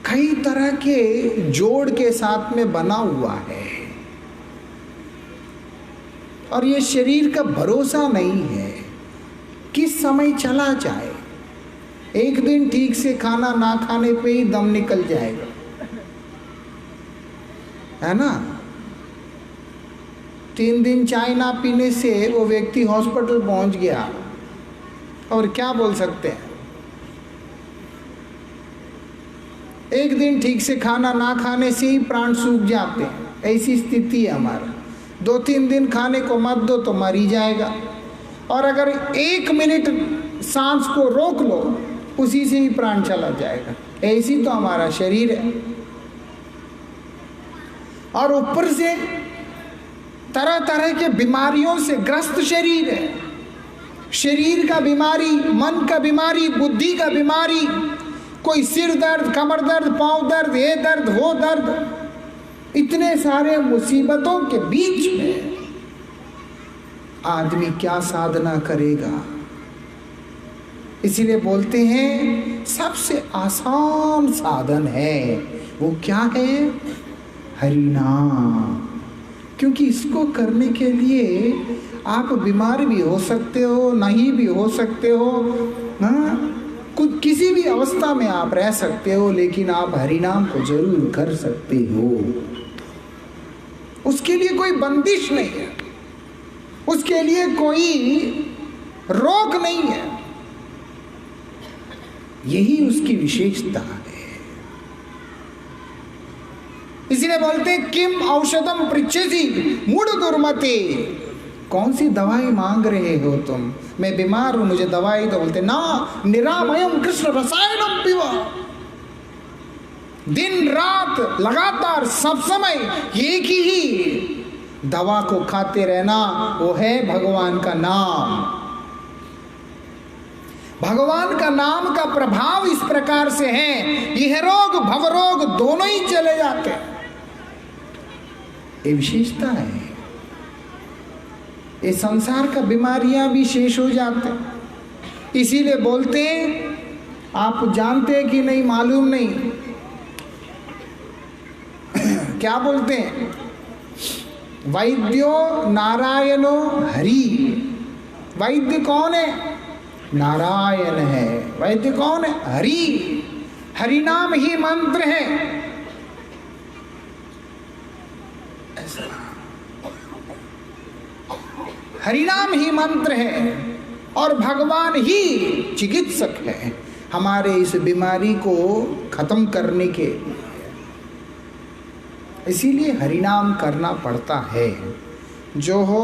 कई तरह के जोड़ के साथ में बना हुआ है, और ये शरीर का भरोसा नहीं है किस समय चला जाए। एक दिन ठीक से खाना ना खाने पे ही दम निकल जाएगा, है ना। 3 दिन चाय ना पीने से वो व्यक्ति हॉस्पिटल पहुंच गया, और क्या बोल सकते हैं। एक दिन ठीक से खाना ना खाने से ही प्राण सूख जाते हैं, ऐसी स्थिति है हमारा। 2-3 दिन खाने को मत दो तो मर ही जाएगा, और अगर 1 मिनट सांस को रोक लो उसी से ही प्राण चला जाएगा। ऐसी तो हमारा शरीर है, और ऊपर से तरह तरह के बीमारियों से ग्रस्त शरीर है। शरीर का बीमारी, मन का बीमारी, बुद्धि का बीमारी, कोई सिर दर्द, कमर दर्द, पांव दर्द, ये दर्द, वो दर्द, इतने सारे मुसीबतों के बीच में आदमी क्या साधना करेगा। इसीलिए बोलते हैं सबसे आसान साधन है, वो क्या है? हरि नाम। क्योंकि इसको करने के लिए आप बीमार भी हो सकते हो, नहीं भी हो सकते हो, हाँ, कुछ किसी भी अवस्था में आप रह सकते हो, लेकिन आप हरि नाम को जरूर कर सकते हो। उसके लिए कोई बंदिश नहीं है, उसके लिए कोई रोक नहीं है। यही उसकी विशेषता है। इसीलिए बोलते हैं किम औषधम पृच्छसि मूढ़ दुर्मते। कौन सी दवाई मांग रहे हो तुम? मैं बीमार हूं, मुझे दवाई दो। बोलते ना, निरामयम कृष्ण रसायनम पिबा। दिन रात लगातार सब समय एक ही दवा को खाते रहना, वो है भगवान का नाम। भगवान का नाम का प्रभाव इस प्रकार से है, यह रोग भवरोग दोनों ही चले जाते हैं। ये विशेषता है। ये संसार का बीमारियां भी शेष हो जाते हैं। इसीलिए बोलते हैं, आप जानते हैं कि नहीं मालूम नहीं, क्या बोलते हैं? वैद्यो नारायणो हरि। वैद्य कौन है? नारायण है। वैद्य कौन है? हरि। हरि नाम ही मंत्र है। ऐसा हरि नाम ही मंत्र है, और भगवान ही चिकित्सक है हमारे इस बीमारी को खत्म करने के। इसीलिए हरि नाम करना पड़ता है। जो हो,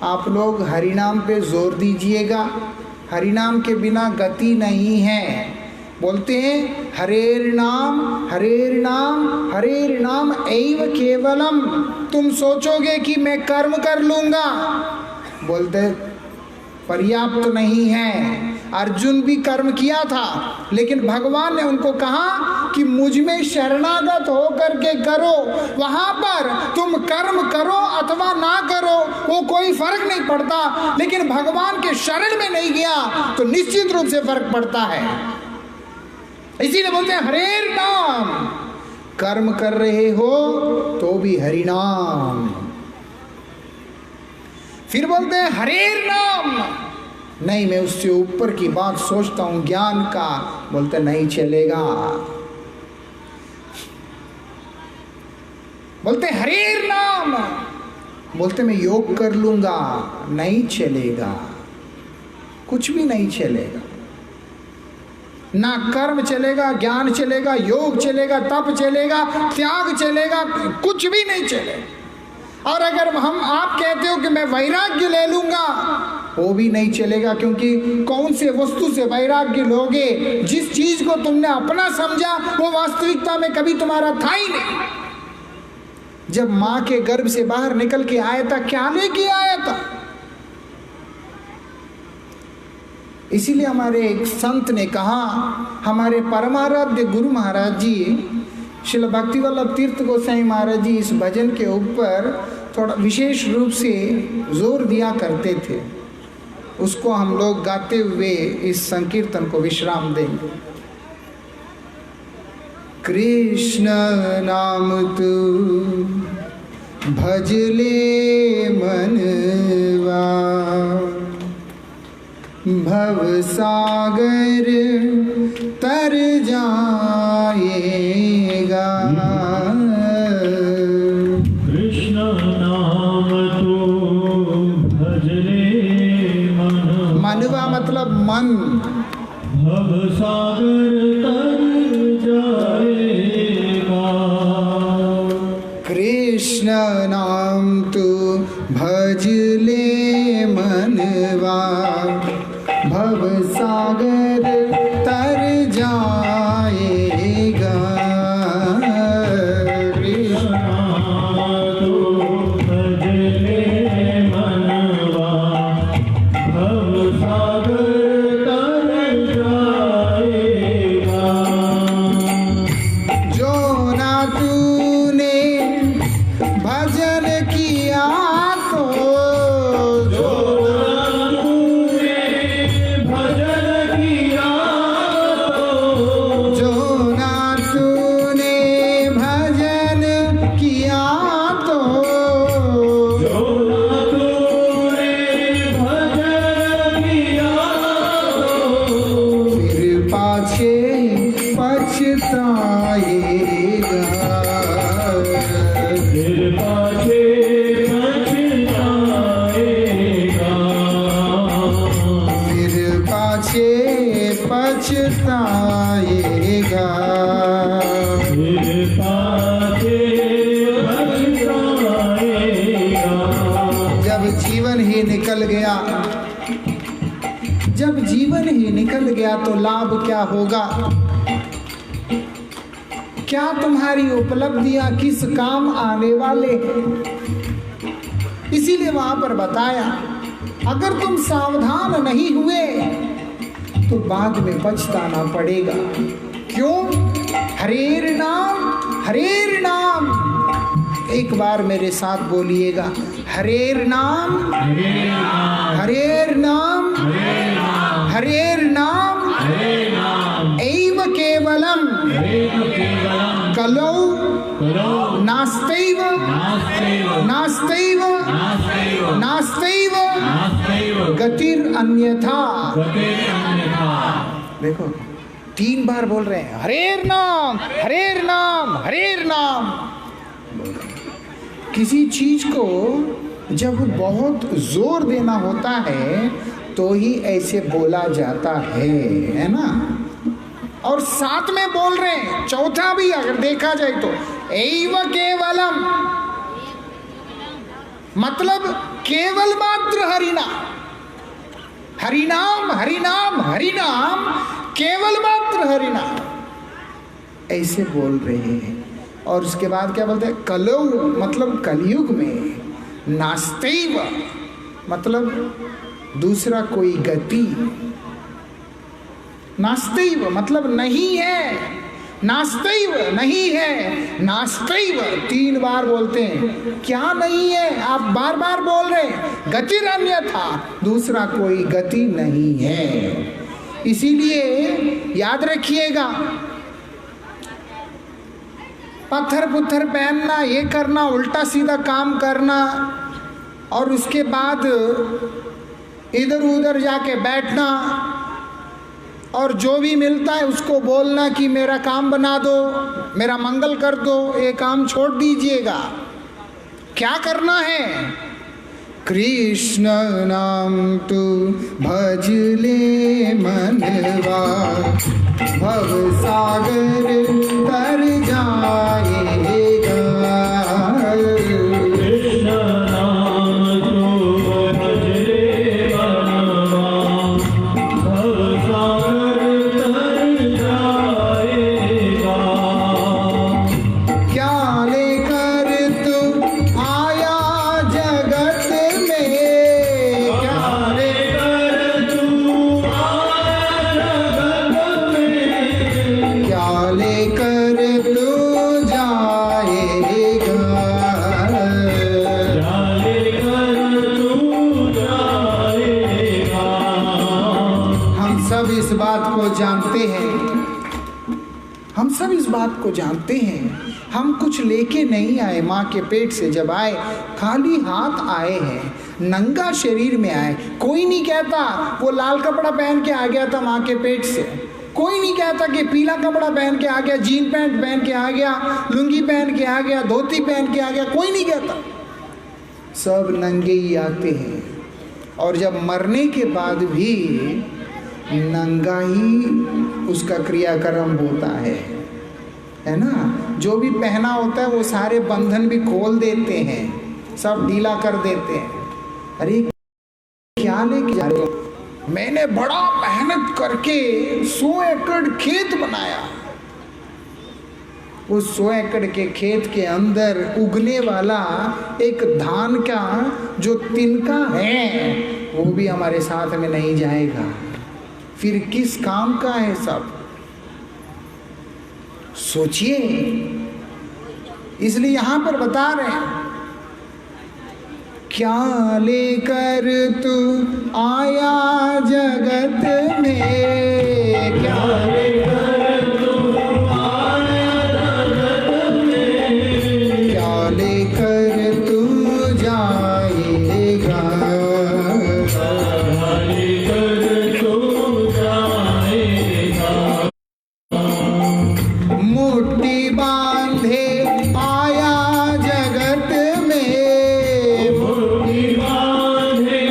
आप लोग हरि नाम पे जोर दीजिएगा। हरि नाम के बिना गति नहीं है। बोलते हैं हरेर नाम हरेर नाम हरेर नाम एव केवलम। तुम सोचोगे कि मैं कर्म कर लूंगा, बोलते पर्याप्त नहीं है। अर्जुन भी कर्म किया था, लेकिन भगवान ने उनको कहा कि मुझ में शरणागत होकर के करो। वहां पर तुम कर्म करो अथवा ना करो वो कोई फर्क नहीं पड़ता, लेकिन भगवान के शरण में नहीं गया तो निश्चित रूप से फर्क पड़ता है। इसीलिए बोलते हैं हरेर नाम। कर्म कर रहे हो तो भी हरि नाम। फिर बोलते हैं हरेर नाम, नहीं मैं उससे ऊपर की बात सोचता हूँ ज्ञान का, बोलते नहीं चलेगा। बोलते हरे नाम, बोलते मैं योग कर लूंगा, नहीं चलेगा, कुछ भी नहीं चलेगा। ना कर्म चलेगा, ज्ञान चलेगा, योग चलेगा, तप चलेगा, त्याग चलेगा, कुछ भी नहीं चलेगा। और अगर आप कहते हो कि मैं वैराग्य ले लूंगा, वो भी नहीं चलेगा, क्योंकि कौन से वस्तु से वैराग्य लोगे? जिस चीज को तुमने अपना समझा वो वास्तविकता में कभी तुम्हारा था ही नहीं। जब मां के गर्भ से बाहर निकल के आया था, क्या लेके आया था? इसीलिए हमारे एक संत ने कहा, हमारे परमाराध्य गुरु महाराज जी श्रील भक्ति वल्लभ तीर्थ गोसाई महाराज जी इस भजन के ऊपर थोड़ा विशेष रूप से जोर दिया करते थे। उसको हम लोग गाते हुए इस संकीर्तन को विश्राम देंगे। कृष्ण नाम तू भज ले मनवा, भव सागर तर जाएगा। कृष्ण नाम तू भज ले मनवा मतलब मन, भव सागर तर जाएगा। कृष्ण नाम तू भज ले मनवा, भव सागर तर जाएगा। कृष्ण नाम तू भज ले मनवा, भव सागर तर जाएगा। जो ना तूने भजन किया तो, जब जीवन ही निकल गया तो लाभ क्या होगा? क्या तुम्हारी उपलब्धियां किस काम आने वाले? इसीलिए वहां पर बताया, अगर तुम सावधान नहीं हुए तो बाद में पछताना पड़ेगा। क्यों? हरेर नाम, हरेर नाम। एक बार मेरे साथ बोलिएगा, हरेर नाम, हरेर नाम, हरेर नाम, एव केवलम कलौ नास्तैव नास्तैव नास्तैव गतिर अन्यथा। देखो 3 बार बोल रहे हैं, हरेर नाम, हरेर नाम, हरेर नाम। किसी चीज को जब बहुत जोर देना होता है तो ही ऐसे बोला जाता है ना? और साथ में बोल रहे हैं, चौथा भी अगर देखा जाए तो एव केवलम, मतलब केवल मात्र हरिनाम, हरिनाम, हरिनाम, हरिनाम, केवल मात्र हरिनाम, ऐसे बोल रहे हैं। और उसके बाद क्या बोलते हैं? कलौ मतलब कलयुग में, नास्तेव मतलब दूसरा कोई गति, नास्तेव मतलब नहीं है, नास्तेव नहीं है, नास्तेव 3 बार बोलते हैं। क्या नहीं है? आप बार बार बोल रहे हैं, गतिर अन्यथा, दूसरा कोई गति नहीं है। इसीलिए याद रखिएगा, पत्थर पुत्थर पहनना, ये करना, उल्टा सीधा काम करना, और उसके बाद इधर उधर जाके बैठना और जो भी मिलता है उसको बोलना कि मेरा काम बना दो, मेरा मंगल कर दो, ये काम छोड़ दीजिएगा। क्या करना है? कृष्ण नाम तू भज ले मनवा, भव सागर तर जाएगा। कृष्ण नाम तू भज ले मनवा, भव सागर तर जाएगा। क्या लेकर तू आया जगत में, क्या लेकर तू आया जगत में, क्या लेकर तू जाएगा। लेकर तू जाएगा। हम सब इस बात को जानते हैं, हम सब इस बात को जानते हैं। हम कुछ लेके नहीं आए, माँ के पेट से जब आए खाली हाथ आए हैं, नंगा शरीर में आए। कोई नहीं कहता वो लाल कपड़ा पहन के आ गया था माँ के पेट से, कोई नहीं कहता कि पीला कपड़ा पहन के आ गया, जीन पैंट पहन के आ गया, लुंगी पहन के आ गया, धोती पहन के आ गया, कोई नहीं कहता। सब नंगे ही आते हैं और जब मरने के बाद भी नंगा ही उसका क्रियाक्रम होता है ना। जो भी पहना होता है वो सारे बंधन भी खोल देते हैं, सब ढीला कर देते हैं। अरे क्या लेके जा रहे हो? मैंने बड़ा मेहनत करके 100 एकड़ खेत बनाया, उस 100 एकड़ के खेत के अंदर उगने वाला एक धान का जो तिनका है वो भी हमारे साथ में नहीं जाएगा। फिर किस काम का है सब? सोचिए। इसलिए यहां पर बता रहे हैं, क्या लेकर तू आया जगत में, क्या लेकर तू आया जगत में, क्या लेकर तू जाएगा। लेकर तू जाएगा। मुट्ठी बांधे आया जगत में, मुट्ठी बांधे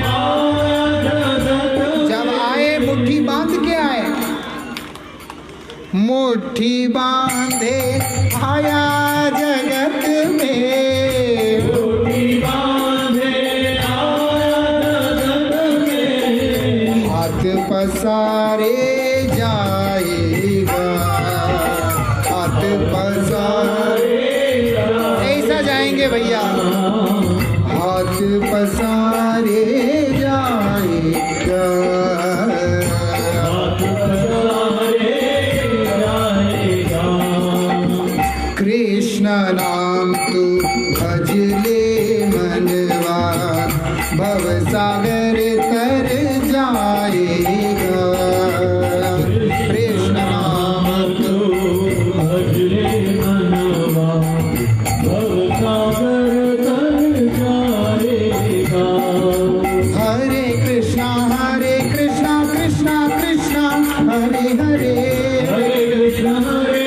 आया जगत में। जब आए मुट्ठी बांध के आए, मुट्ठी बांधे आया जगत में, मुट्ठी बांधे आया जगत में। हाथ पसारे जाएगा, हाथ पसारे ऐसा जाएंगे भैया, हाथ पसारे जाएगा। कृष्ण नाम तू भज ले मनवा, भव सागर तर जाएगा। कृष्ण नाम तू भज ले मनवा, भव सागर तर जाएगा। हरे कृष्णा कृष्णा कृष्णा हरे हरे, हरे कृष्ण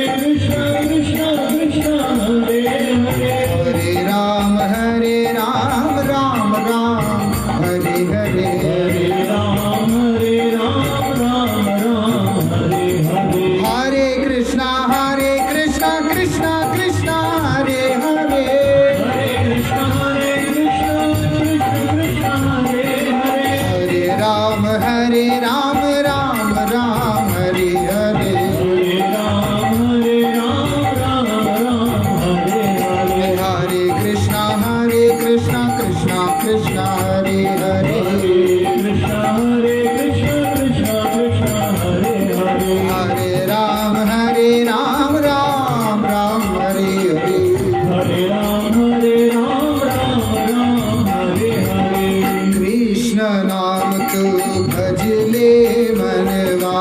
कृष्ण कृष्ण हरे हरे। हरे राम राम राम हरे हरे। हरे राम राम राम हरे हरे। हरे कृष्णा कृष्णा कृष्णा हरे हरे। हरे कृष्ण कृष्ण कृष्ण हरे हरे। हरे राम राम राम हरे हरे। हरे राम राम हरे हरे। हरे कृष्णा कृष्णा कृष्णा हरे हरे। हरे कृष्ण कृष्ण कृष्ण हरे हरे। हरे राम राम राम हरे हरे। हरे राम राम हरे हरे। कृष्ण नाम तू भज ले मनवा,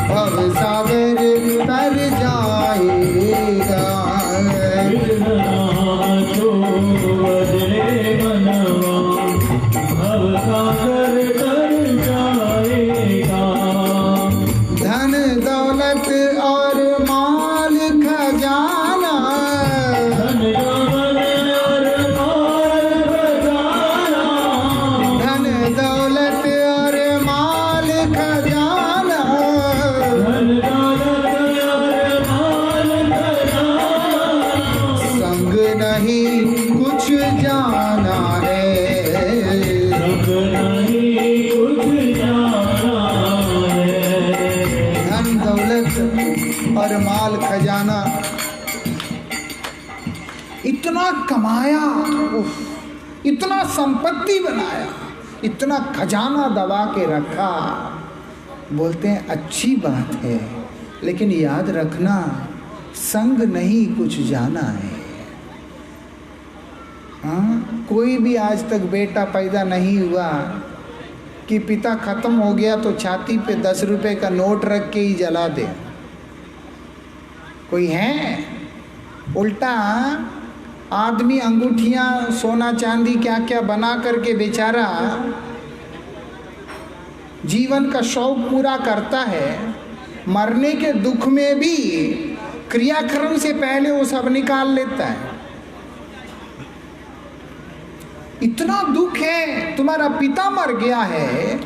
भव सागर तर जाएगा। कृष्ण नाम तू भज ले मनवा, भव सागर इतना कमाया, इतना संपत्ति बनाया, इतना खजाना दबा के रखा। बोलते हैं अच्छी बात है, लेकिन याद रखना संग नहीं कुछ जाना है। हाँ, कोई भी आज तक बेटा पैदा नहीं हुआ कि पिता खत्म हो गया तो छाती पे 10 रुपए का नोट रख के ही जला दे। कोई है? उल्टा आदमी अंगूठियां, सोना चांदी क्या क्या बना करके बेचारा जीवन का शौक पूरा करता है। मरने के दुख में भी क्रियाक्रम से पहले वो सब निकाल लेता है। इतना दुख है, तुम्हारा पिता मर गया है,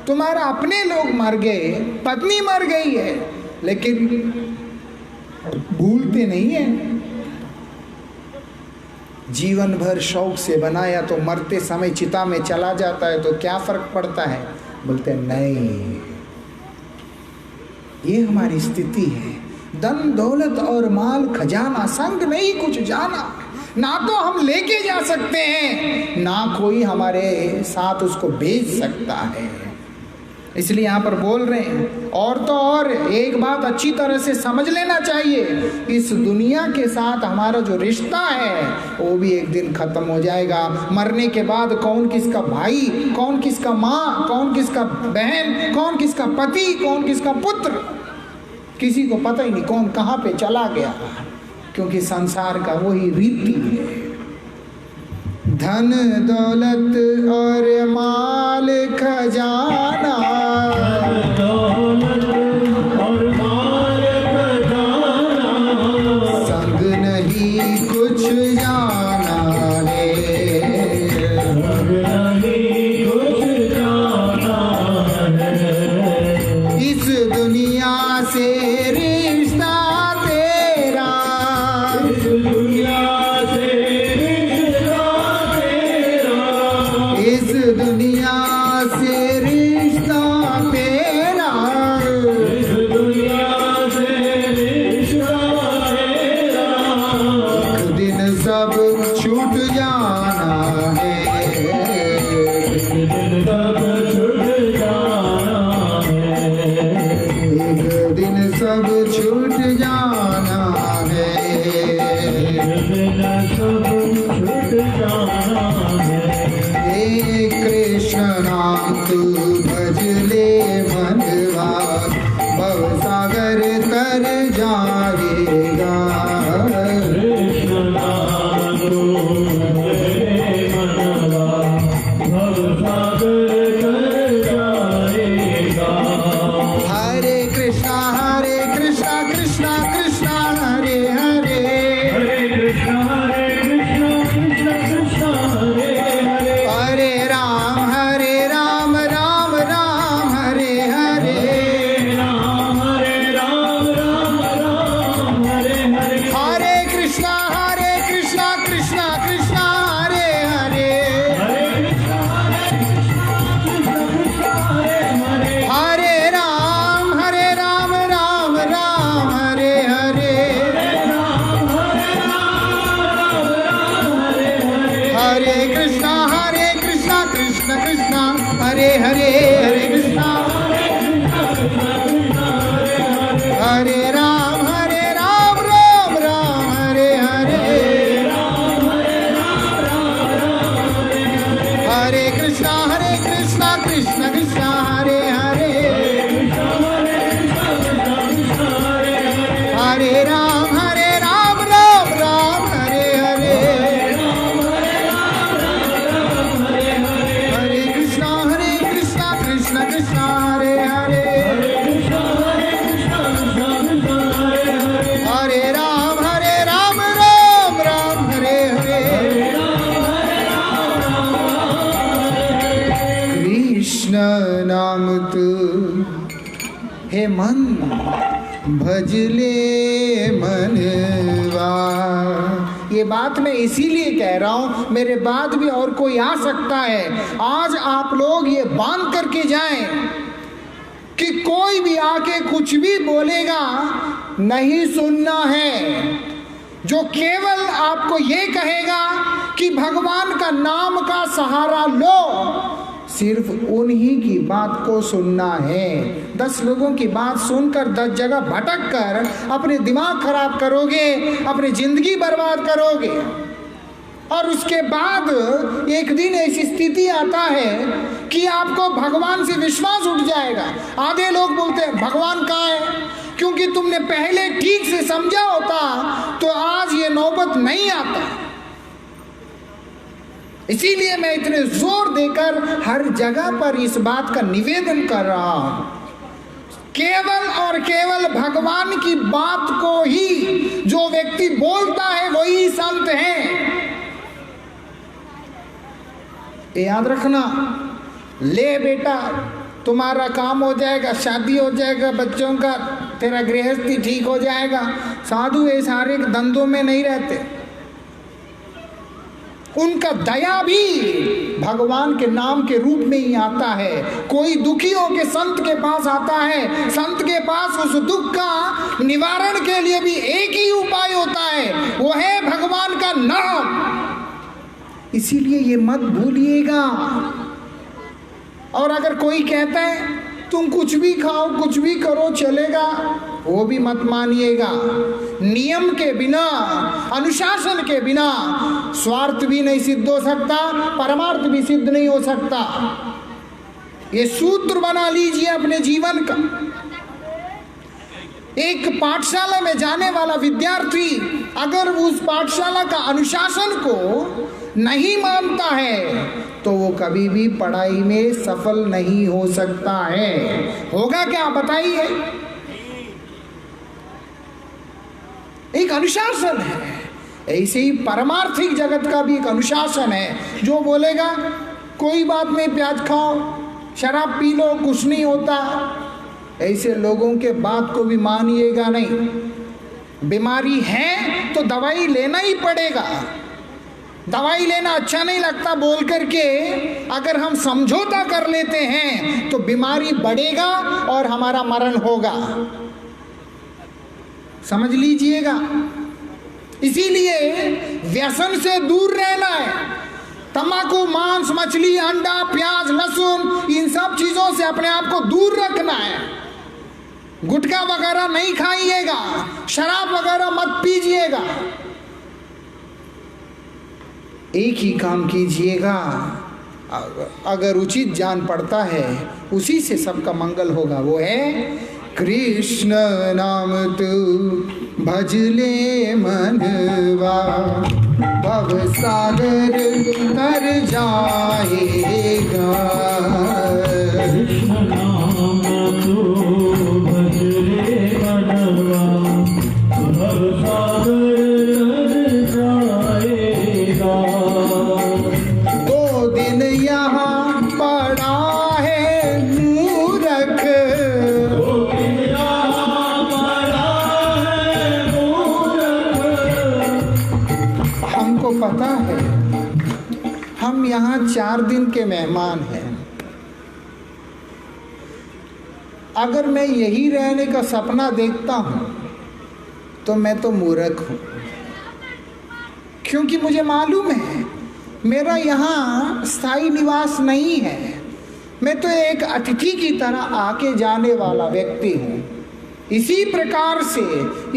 तुम्हारा अपने लोग मर गए, पत्नी मर गई है, लेकिन भूलते नहीं है। जीवन भर शौक से बनाया तो मरते समय चिता में चला जाता है तो क्या फर्क पड़ता है? बोलते हैं नहीं, ये हमारी स्थिति है। धन दौलत और माल खजाना संग नहीं कुछ जाना। ना तो हम लेके जा सकते हैं, ना कोई हमारे साथ उसको बेच सकता है। इसलिए यहाँ पर बोल रहे हैं। और तो और एक बात अच्छी तरह से समझ लेना चाहिए, इस दुनिया के साथ हमारा जो रिश्ता है वो भी एक दिन खत्म हो जाएगा। मरने के बाद कौन किसका भाई, कौन किसका माँ, कौन किसका बहन, कौन किसका पति, कौन किसका पुत्र, किसी को पता ही नहीं कौन कहाँ पे चला गया, क्योंकि संसार का वही रीति है। धन दौलत और माल खजाना, दौलत और माल खजाना, संग नहीं कुछ जाना रे, संग नहीं कुछ जाना है। इस दुनिया से रिश्ता तेरा, इस दुनिया से इस दुनिया से रिश्ता तेरा, इस दुनिया से रिश्ता तेरा, एक दिन सब छूट जाना है, एक दिन सब छूट जाना है, एक दिन सब छूट जाना है। एक दिन सब छूट जाना है। हे कृष्ण नाम तू भज ले मनवा, भवसागर तर जाएगा। कृष्ण नाम लो मेरे मनवा, भवसागर तर जाएगा। हरे कृष्णा कृष्णा कृष्णा हरे हरे, हरे कृष्णा कृष्णा कृष्णा हरे हरे, हरे राम राम राम हरे हरे, राम राम राम हरे हरे, हरे कृष्णा कृष्णा कृष्णा हरे हरे, हरे कृष्णा कृष्णा कृष्णा हरे हरे, हरे राम राम राम हरे हरे, राम हरे हरे, हरे कृष्णा कृष्णा कृष्णा हरे हरे, हरे कृष्णा हरे राम राम राम हरे हरे, हरे कृष्णा कृष्णा कृष्णा हरे हरे, हरे राम राम राम हरे हरे, हरे कृष्णा कृष्णा कृष्णा हरे हरे, हरे राम राम राम हरे हरे, कृष्ण नाम तू हे मन भज ले मनवा। ये बात मैं इसीलिए कह रहा हूं, मेरे बाद भी और कोई आ सकता है। आज आप लोग ये बांध करके जाएं कि कोई भी आके कुछ भी बोलेगा नहीं सुनना है। जो केवल आपको ये कहेगा कि भगवान का नाम का सहारा लो, सिर्फ उन्हीं की बात को सुनना है। 10 लोगों की बात सुनकर 10 जगह भटक कर अपने दिमाग खराब करोगे, अपनी जिंदगी बर्बाद करोगे। और उसके बाद एक दिन ऐसी स्थिति आता है कि आपको भगवान से विश्वास उठ जाएगा। आधे लोग बोलते हैं भगवान कहाँ है, क्योंकि तुमने पहले ठीक से समझा होता तो आज ये नौबत नहीं आता। इसीलिए मैं इतने जोर देकर हर जगह पर इस बात का निवेदन कर रहा हूं, केवल और केवल भगवान की बात को ही जो व्यक्ति बोलता है वही संत है। याद रखना, ले बेटा तुम्हारा काम हो जाएगा, शादी हो जाएगा, बच्चों का, तेरा गृहस्थी ठीक हो जाएगा। साधु ये सारे धंधों में नहीं रहते। उनका दया भी भगवान के नाम के रूप में ही आता है। कोई दुखी हो के संत के पास आता है, संत के पास उस दुख का निवारण के लिए भी एक ही उपाय होता है, वो है भगवान का नाम। इसीलिए ये मत भूलिएगा। और अगर कोई कहता है तुम कुछ भी खाओ कुछ भी करो चलेगा, वो भी मत मानिएगा। नियम के बिना, अनुशासन के बिना स्वार्थ भी नहीं सिद्ध हो सकता, परमार्थ भी सिद्ध नहीं हो सकता। ये सूत्र बना लीजिए अपने जीवन का। एक पाठशाला में जाने वाला विद्यार्थी अगर उस पाठशाला का अनुशासन को नहीं मानता है तो वो कभी भी पढ़ाई में सफल नहीं हो सकता है। होगा क्या बताइए? एक अनुशासन है। ऐसे ही परमार्थिक जगत का भी एक अनुशासन है। जो बोलेगा कोई बात नहीं, प्याज खाओ, शराब पी लो, कुछ नहीं होता, ऐसे लोगों के बात को भी मानिएगा नहीं। बीमारी है तो दवाई लेना ही पड़ेगा। दवाई लेना अच्छा नहीं लगता बोल करके अगर हम समझौता कर लेते हैं तो बीमारी बढ़ेगा और हमारा मरण होगा। समझ लीजिएगा। इसीलिए व्यसन से दूर रहना है। तंबाकू, मांस, मछली, अंडा, प्याज, लहसुन, इन सब चीजों से अपने आप को दूर रखना है। गुटखा वगैरह नहीं खाइएगा, शराब वगैरह मत पीजिएगा। एक ही काम कीजिएगा, अगर उचित जान पड़ता है उसी से सबका मंगल होगा। वो है कृष्ण नाम तू भज ले मनवा, भव सागर तर जाएगा। कृष्ण नाम तू भज ले मनवा, भव सागर तर जाएगा। 2 दिन यहाँ पड़ा है मूरख, हमको पता है हम यहाँ 4 दिन के मेहमान हैं। अगर मैं यही रहने का सपना देखता हूँ तो मैं तो मूर्ख हूँ, क्योंकि मुझे मालूम है मेरा यहाँ स्थायी निवास नहीं है। मैं तो एक अतिथि की तरह आके जाने वाला व्यक्ति हूँ। इसी प्रकार से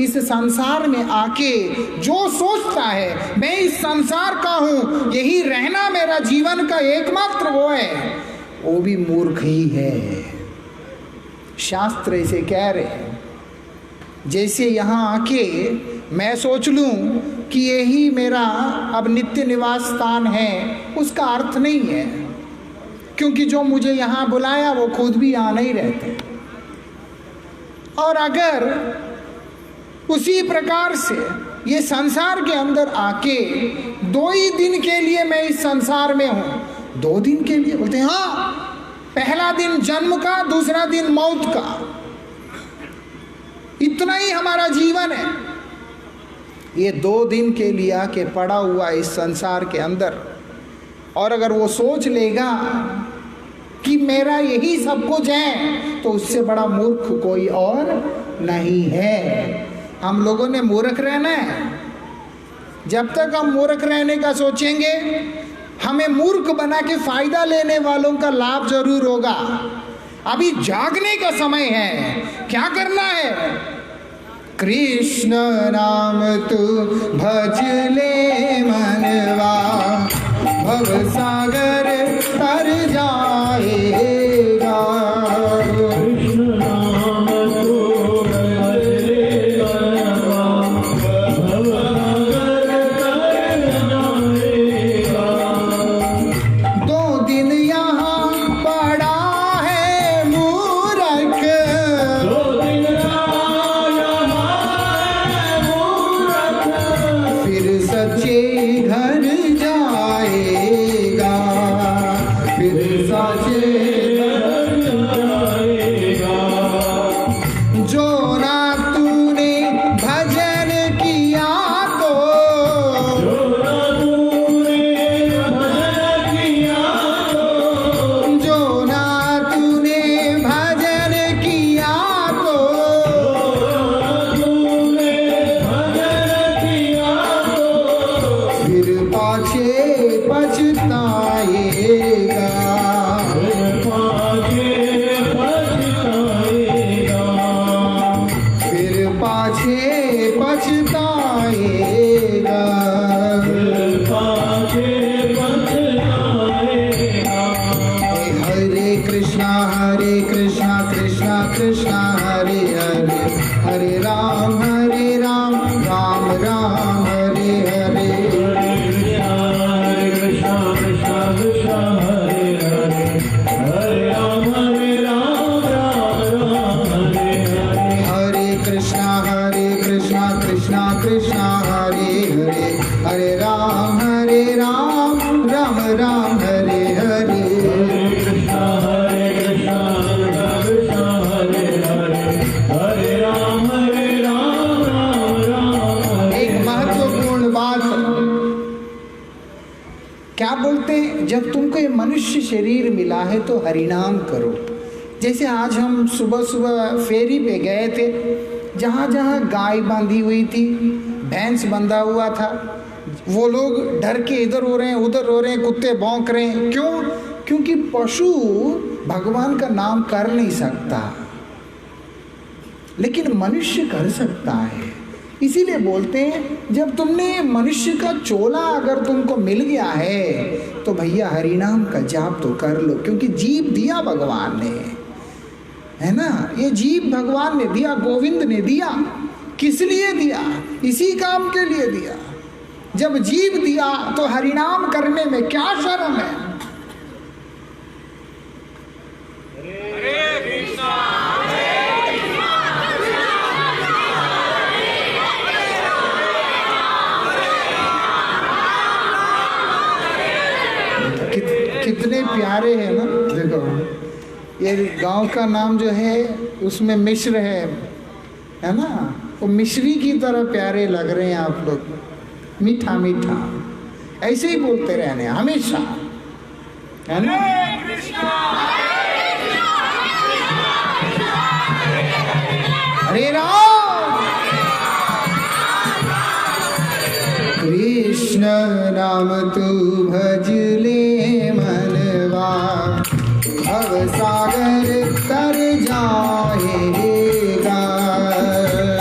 इस संसार में आके जो सोचता है मैं इस संसार का हूँ, यही रहना मेरा जीवन का एकमात्र वो है, वो भी मूर्ख ही है। शास्त्र इसे कह रहे हैं। जैसे यहाँ आके मैं सोच लूँ कि यही मेरा अब नित्य निवास स्थान है, उसका अर्थ नहीं है, क्योंकि जो मुझे यहाँ बुलाया वो खुद भी यहाँ नहीं रहते। और अगर उसी प्रकार से ये संसार के अंदर आके 2 ही दिन के लिए मैं इस संसार में हूँ, 2 दिन के लिए बोलते हैं, हाँ, पहला दिन जन्म का, दूसरा दिन मौत का, इतना ही हमारा जीवन है। ये 2 दिन के लिए आके पड़ा हुआ इस संसार के अंदर। और अगर वो सोच लेगा कि मेरा यही सब कुछ है तो उससे बड़ा मूर्ख कोई और नहीं है। हम लोगों ने मूर्ख रहना है, जब तक हम मूर्ख रहने का सोचेंगे, हमें मूर्ख बना के फायदा लेने वालों का लाभ जरूर होगा। अभी जागने का समय है, क्या करना है? कृष्ण नाम तू भज ले मनवा, भव सागर तर जाएगा। कृष्ण नाम तू भज ले मनवा, भव सागर तर जाएगा। दो दिन यहाँ पड़ा है मूर्ख, दो दिन यहाँ है मूर्ख, फिर सच्चे घर जाएगा, फिर सच्चे जाएगा। जो ना तूने भजन किया तो, जो ना तूने भजन किया तो, जो ना तूने भजन किया तो, तूने भजन किया तो, फिर पाछे पछताएगा, फिर पाछे फिर पाछे पछताएगा। पछताएगा। फिर पाछे पछताएगा। हरे कृष्णा कृष्णा कृष्णा हरे हरे, हरे राम राम राम हरे हरे। हरे कृष्णा कृष्णा कृष्णा हरे हरे, हरे राम राम राम हरे हरे। हरे कृष्णा कृष्णा कृष्णा हरे हरे, हरे राम राम राम हरे हरे। कृष्णा कृष्णा कृष्णा हरे हरे, हरे राम राम राम। एक महत्वपूर्ण बात क्या बोलते हैं, जब तुमको ये मनुष्य शरीर मिला है तो हरिनाम करो। जैसे आज हम सुबह सुबह फेरी पे गए थे, जहाँ जहाँ गाय बांधी हुई थी, भैंस बंधा हुआ था, वो लोग डर के इधर हो रहे हैं उधर हो रहे हैं, कुत्ते भौंक रहे हैं। क्यों? क्योंकि पशु भगवान का नाम कर नहीं सकता, लेकिन मनुष्य कर सकता है। इसीलिए बोलते हैं, जब तुमने मनुष्य का चोला अगर तुमको मिल गया है तो भैया हरिनाम का जाप तो कर लो, क्योंकि जीव दिया भगवान ने, है ना। ये जीव भगवान ने दिया, गोविंद ने दिया। किस लिए दिया? इसी काम के लिए दिया। जब जीव दिया तो हरिनाम करने में क्या शर्म है? कितने प्यारे हैं ना। देखो ये गांव का नाम जो है उसमें मिश्र है ना, वो मिश्री की तरह प्यारे लग रहे हैं आप लोग, मीठा मीठा। ऐसे ही बोलते रहने हमेशा, है ना। हरे राम कृष्ण नाम तू भज ले मनवा, भव सागर तर जाएगा।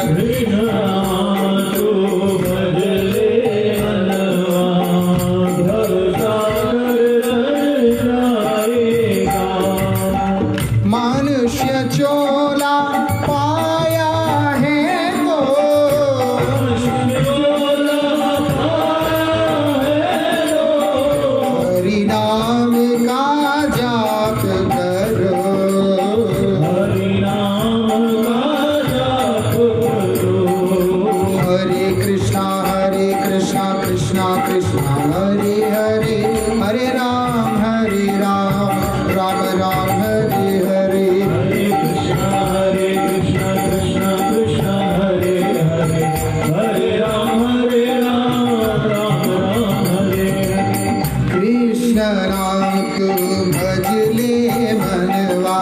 कृष्ण नाम तू भज ले मनवा, भव सागर तर जाएगा। मनुष्य चोला पाया है तो, हरि नाम का जाप करो, हरि नाम का जाप करो। हरे कृष्णा कृष्णा कृष्णा हरे हरे, हरे राम राम राम हरे हरे। हरे कृष्णा कृष्णा कृष्णा हरे हरे, हरे राम राम राम हरे हरे। कृष्ण नाम को भज ले मनवा,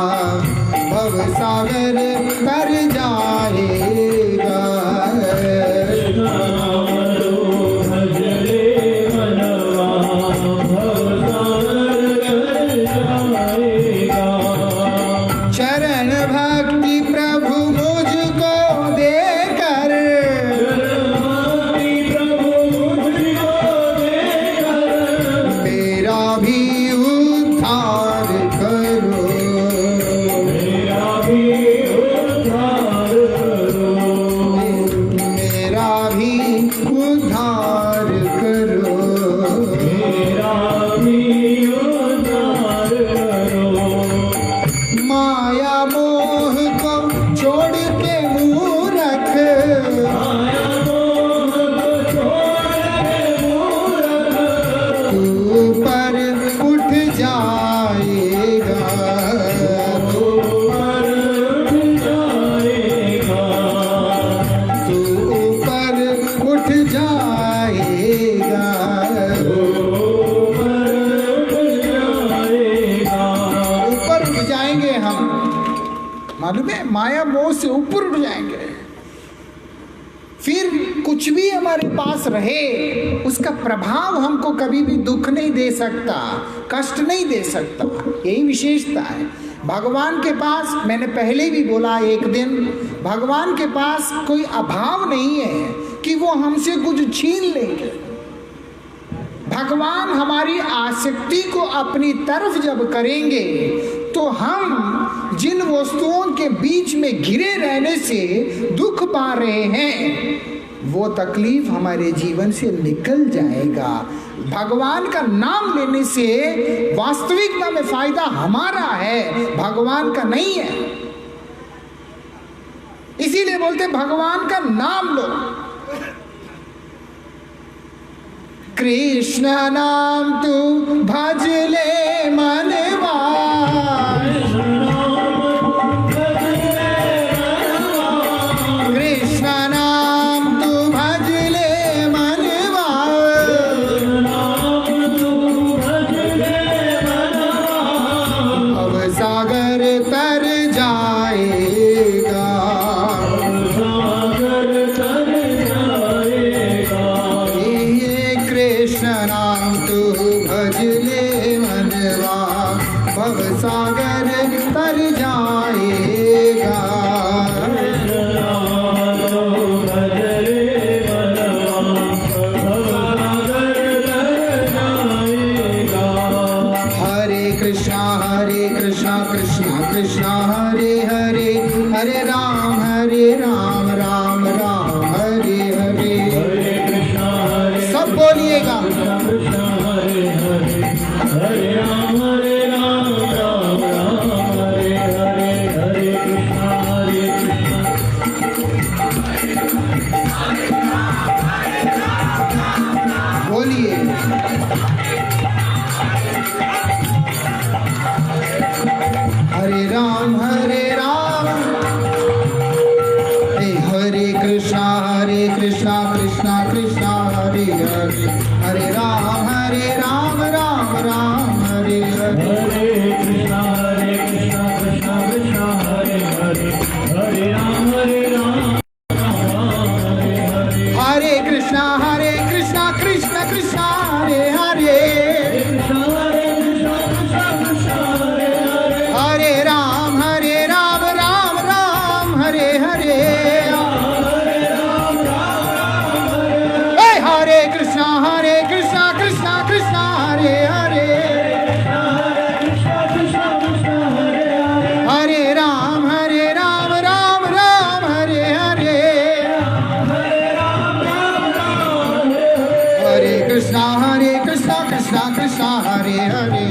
भव सागर तर जाएगा। कृष्ण नाम तू भज जाएगा। चरण भक्ति प्रभु मुझको देकर, भक्ति प्रभु मुझको देकर, मेरा भी उद्धार करो, मेरा भी उद्धार करो, मेरा भी उद्धार करो। मेरा भी उद्धार करो। माया मोह को छोड़ के मूरख, माया मोह को छोड़ के मूरख, तू ऊपर उठ जाएगा, ऊपर उठ जाएगा, तू ऊपर उठ जाएगा। ऊपर उठ जाएगा। ऊपर उठ जाएंगे हम, मालूम है, माया मोह से ऊपर उठ जाएंगे। फिर कुछ भी हमारे पास रहे, उसका प्रभाव हमको कभी भी दुख नहीं दे सकता, कष्ट नहीं दे सकता। यही विशेषता है भगवान के पास। मैंने पहले भी बोला एक दिन, भगवान के पास कोई अभाव नहीं है कि वो हमसे कुछ छीन लेंगे। भगवान हमारी आसक्ति को अपनी तरफ जब करेंगे तो हम जिन वस्तुओं के बीच में घिरे रहने से दुख पा रहे हैं, वो तकलीफ हमारे जीवन से निकल जाएगा। भगवान का नाम लेने से वास्तविकता में फायदा हमारा है, भगवान का नहीं है। इसीलिए बोलते भगवान का नाम लो। कृष्ण नाम तू भज ले मनवा, कृष्ण नाम तू भज ले मनवा, अब सागर तर जाएगा, सागर तर जाएगा। ये कृष्ण नाम तू भज ले मनवा, भव सागर तर जाएगा। हरे कृष्णा कृष्णा कृष्णा हरे हरे, हरे राम राम राम हरे हरे। सब बोलिएगा। हरे राम राम राम हरे हरे, हरे कृष्णा बोलिए। हरे राम हरे कृष्णा कृष्णा कृष्णा हरे हरे, हरे राम राम राम हरे हरे। हरे कृष्णा कृष्णा कृष्णा हरे हरे, हरे राम हरे कृष्णा कृष्णा कृष्णा हरे हरे, हरे राम राम राम हरे हरे। हरे कृष्णा कृष्णा कृष्णा हरे हरे, हरे राम राम राम हरे हरे। हरे कृष्णा कृष्णा कृष्णा हरे हरे,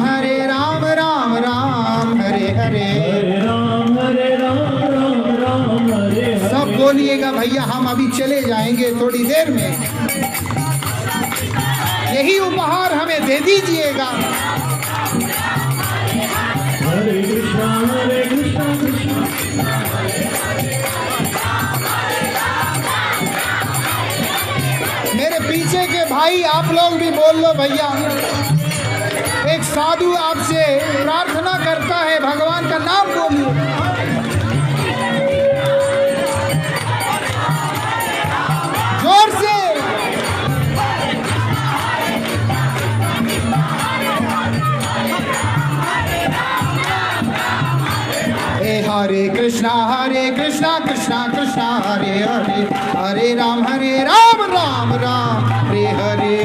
हरे राम राम राम हरे हरे। सब बोलिएगा भैया, हम अभी चले जाएंगे थोड़ी देर में। यही उपहार हमें दे दीजिएगा। हरे कृष्णा कृष्णा मेरे पीछे के भाई आप लोग भी बोल लो भैया। एक साधु आपसे प्रार्थना करता है, भगवान का नाम बोलिए। जोर से। हरे कृष्णा कृष्णा कृष्णा हरे हरे, हरे राम राम राम हरे हरे।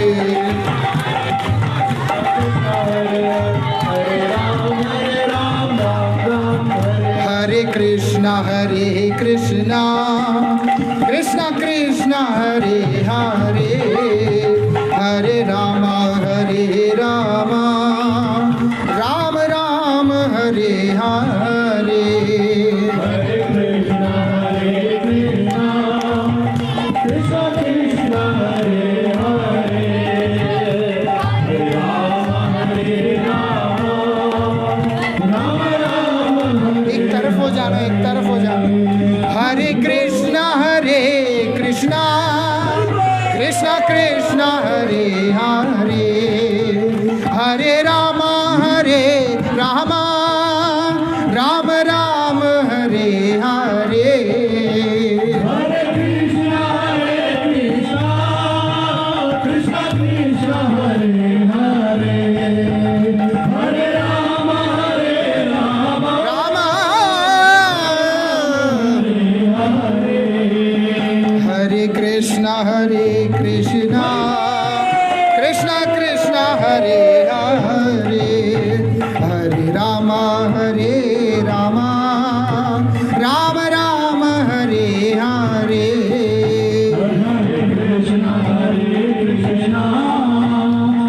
हरे कृष्णा कृष्णा कृष्णा हरे हरे, हरे राम राम राम हरे हरे। हरे कृष्णा कृष्णा कृष्णा हरे हरे, हरे राम राम राम। एक तरफ हो जाना, एक तरफ हो जाना। हरे कृष्णा कृष्णा कृष्णा हरे हरे, हरे राम राम राम हरे हरे। हरे कृष्णा कृष्णा कृष्णा हरे हरे, हरे राम राम हरे कृष्णा कृष्णा कृष्णा हरे हरे, हरे राम राम राम हरे हरे। हरे कृष्णा कृष्णा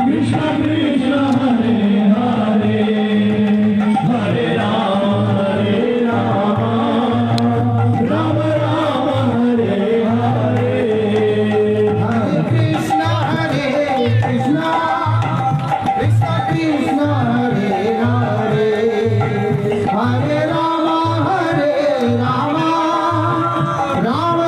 कृष्णा कृष्णा हरे हरे, हरे राम राम राम हरे हरे। हरे कृष्णा कृष्णा कृष्णा हरे हरे, हरे राम राम राम हरे हरे। हरे कृष्णा कृष्णा कृष्णा कृष्णा हरे हरे, हरे राम राम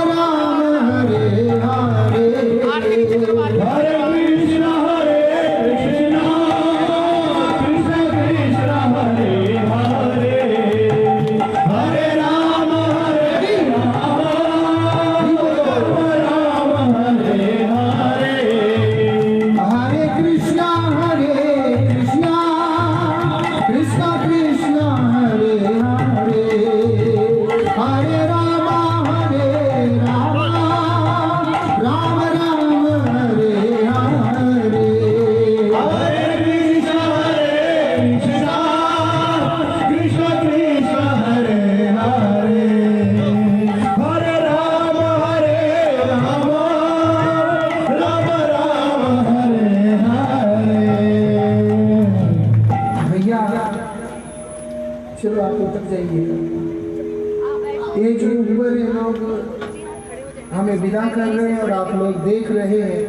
हरे हरे। हरे कृष्णा कृष्णा कृष्णा हरे हरे, हरे राम राम राम हरे हरे। हरे कृष्णा कृष्णा कृष्णा हरे हरे, हरे राम राम हरे हरे। भैया चलो आप उतर जाइए। ये जो ऊपर ये लोग हमें विदा कर रहे हैं और आप लोग देख रहे हैं,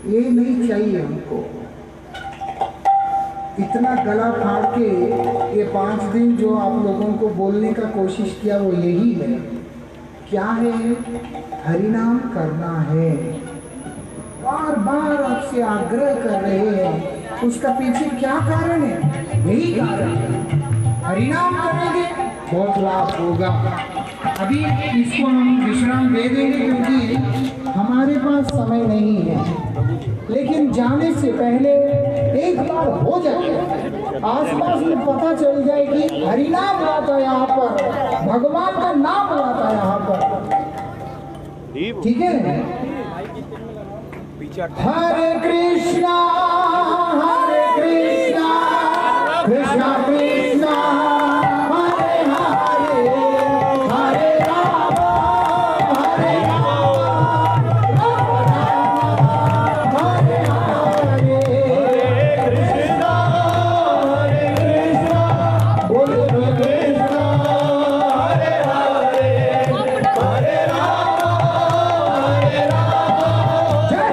ये नहीं चाहिए हमको। इतना गला फाड़ के ये 5 दिन जो आप लोगों को बोलने का कोशिश किया वो यही है। क्या है? हरिनाम करना है। बार बार आपसे आग्रह कर रहे हैं, उसका पीछे क्या कारण है? यही कारण है। हरिनाम करेंगे बहुत लाभ होगा। अभी इसको हम विश्राम दे देंगे क्योंकि हमारे पास समय नहीं है, लेकिन जाने से पहले एक बार हो जाए, आसपास में पता चल जाए कि हरिनाम लाता यहाँ पर, भगवान का नाम लाता यहाँ पर। ठीक है? हरे कृष्णा कृष्णा कृष्णा हरे हरे, हरे राम हरे हरे। कृष्णा बोलो कृष्णा हरे हरे, हरे राम जय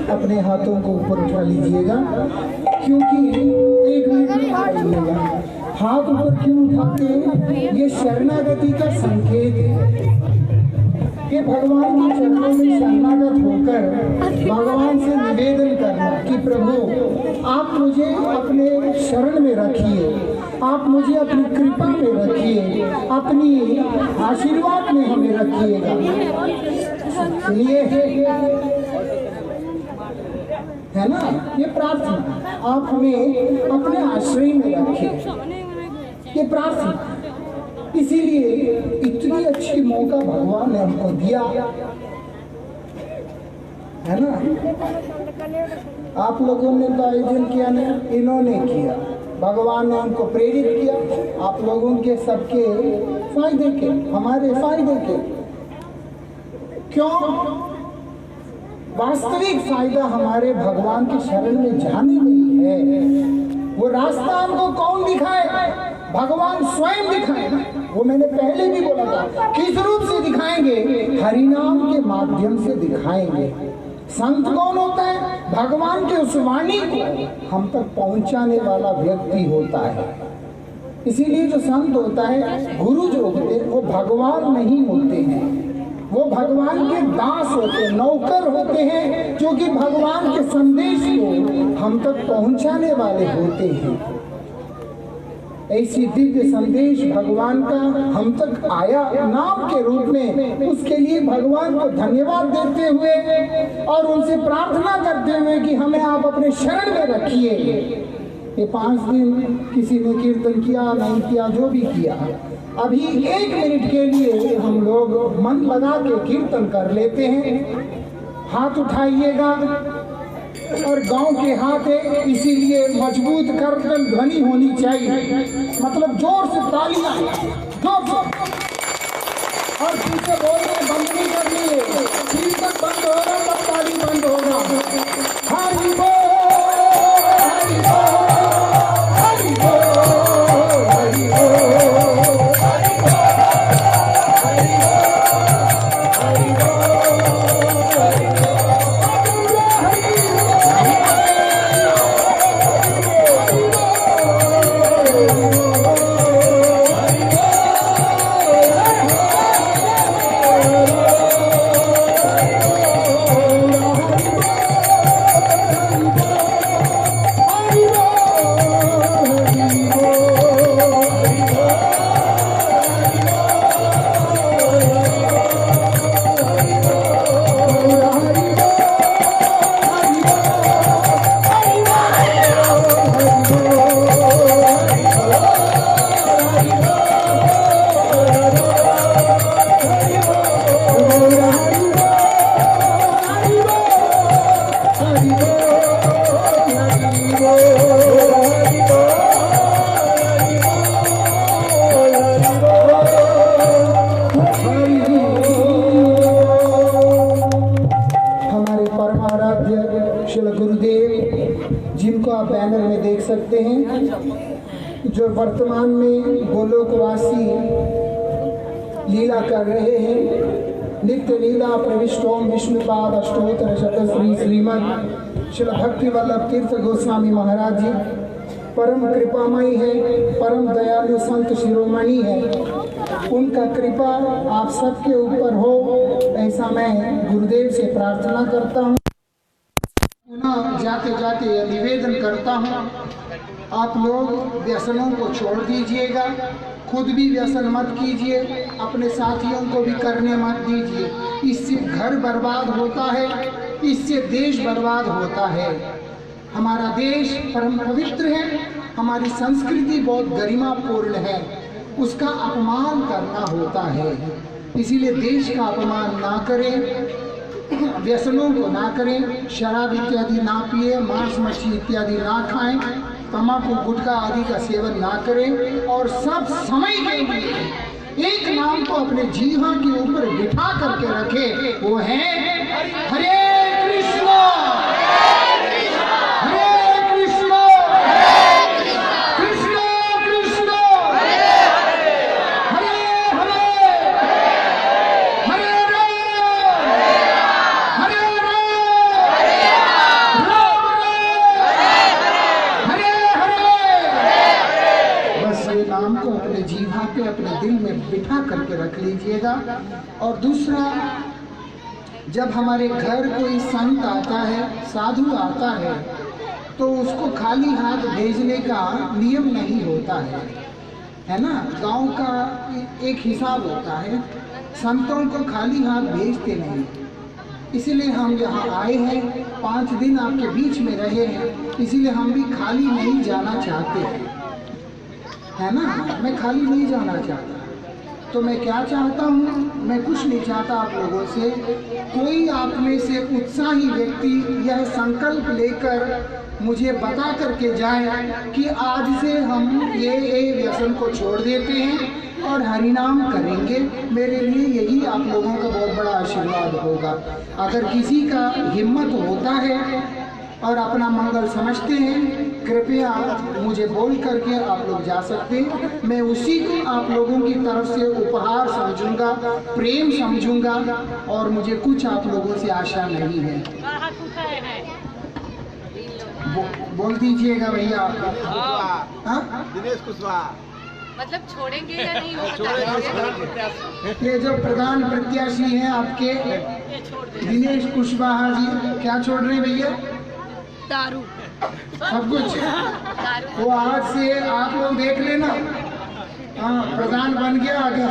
अपने हाथों को ऊपर उठा लीजिएगा, क्योंकि एक मिनट आइएगा। हाथ ऊपर क्यों उठाते हैं? ये शरणागति का संकेत है कि भगवान के चरणों में शरणागत होकर भगवान से निवेदन करना कि प्रभु आप मुझे अपने शरण में रखिए, आप मुझे अपनी कृपा में रखिए, अपनी आशीर्वाद में हमें रखिएगा। इसलिए है ना, ये प्रार्थना आप हमें अपने आश्रय में रखें, ये प्रार्थना। इसीलिए इतनी अच्छी मौका भगवान ने हमको दिया है ना। आप लोगों ने तो आयोजन किया ना, इन्होंने किया, भगवान ने हमको प्रेरित किया, आप लोगों के सबके फायदे के, हमारे फायदे के। क्यों? वास्तविक फायदा हमारे भगवान के शरण में जाने में ही है। वो रास्ता हमको कौन दिखाए? भगवान स्वयं दिखाए। वो मैंने पहले भी बोला था, किस रूप से दिखाएंगे? हरिनाम के माध्यम से दिखाएंगे। संत कौन होता है? भगवान के उस वाणी को हम तक पहुंचाने वाला व्यक्ति होता है। इसीलिए जो संत होता है, गुरु जो होते हैं, वो भगवान नहीं होते हैं, वो भगवान के दास होते हैं, नौकर होते हैं, जो कि भगवान के संदेश को हम तक पहुंचाने वाले होते हैं। ऐसी दिव्य संदेश भगवान का हम तक आया नाम के रूप में, उसके लिए भगवान को धन्यवाद देते हुए और उनसे प्रार्थना करते हुए कि हमें आप अपने शरण में रखिए। ये 5 दिन किसी ने कीर्तन किया नहीं किया, जो भी किया, अभी 1 मिनट के लिए हम लोग मन लगा के कीर्तन कर लेते हैं। हाथ उठाइएगा और गांव के हाथ है, इसीलिए मजबूत कर्तन ध्वनि होनी चाहिए, मतलब जोर से तालियां, जोर और पीछे बोलने बंद नहीं करनी है। कीर्तन बंद होगा तब ताली बंद होगा। हरि बोल, हरि बोल, हरि बोल, हरि बोल, हरि बोल। सकते हैं, जो वर्तमान में गोलोकवासी लीला कर रहे हैं। नित्य लीला प्रविष्टोम विष्णुपाद अष्टोत्तर शतश्री श्रीमद श्री भक्ति वल्लभ तीर्थ गोस्वामी महाराज जी परम कृपामयी है, परम दयालु संत शिरोमणि है। उनका कृपा आप सबके ऊपर हो, ऐसा मैं गुरुदेव से प्रार्थना करता हूँ। पुनः जाते जाते यह निवेदन करता हूँ, आप लोग व्यसनों को छोड़ दीजिएगा, खुद भी व्यसन मत कीजिए, अपने साथियों को भी करने मत दीजिए। इससे घर बर्बाद होता है, इससे देश बर्बाद होता है। हमारा देश परम पवित्र है, हमारी संस्कृति बहुत गरिमापूर्ण है, उसका अपमान करना होता है। इसीलिए देश का अपमान ना करें, व्यसनों को ना करें, शराब इत्यादि ना पिए, मांस मछली इत्यादि ना खाएं, तंबाकू गुटखा आदि का सेवन ना करें और सब समय के लिए एक नाम को अपने जीवा के ऊपर बिठा करके रखें, वो है हरे कृष्णा, हरे कृष्णा, कृष्ण कृष्ण, हरे हरे, हरे राम, हरे राम, लीजिएगा। और दूसरा, जब हमारे घर कोई संत आता है, साधु आता है, तो उसको खाली हाथ भेजने का नियम नहीं होता है ना। गांव का एक हिसाब होता है, संतों को खाली हाथ भेजते नहीं। इसीलिए हम यहाँ आए हैं, 5 दिन आपके बीच में रहे हैं, इसीलिए हम भी खाली नहीं जाना चाहते हैं, है ना। मैं खाली नहीं जाना चाहता। तो मैं क्या चाहता हूँ, मैं कुछ नहीं चाहता आप लोगों से। कोई आप में से उत्साही व्यक्ति यह संकल्प लेकर मुझे बता करके जाए कि आज से हम ये व्यसन को छोड़ देते हैं और हरिनाम करेंगे। मेरे लिए यही आप लोगों का बहुत बड़ा आशीर्वाद होगा। अगर किसी का हिम्मत होता है और अपना मंगल समझते हैं, कृपया मुझे बोल करके आप लोग जा सकते हैं। मैं उसी को आप लोगों की तरफ से उपहार समझूंगा, प्रेम समझूंगा, और मुझे कुछ आप लोगों से आशा नहीं है। बोल दीजिएगा भैया। हाँ? दिनेश कुशवाहा मतलब छोड़ेंगे या नहीं वो बताइए। ये जो प्रधान प्रत्याशी हैं आपके दिनेश कुशवाहा जी, क्या छोड़ रहे हैं भैया? दारू। सब कुछ। दारू। वो आज से आप लोग देख लेना, हाँ प्रधान बन गया अगर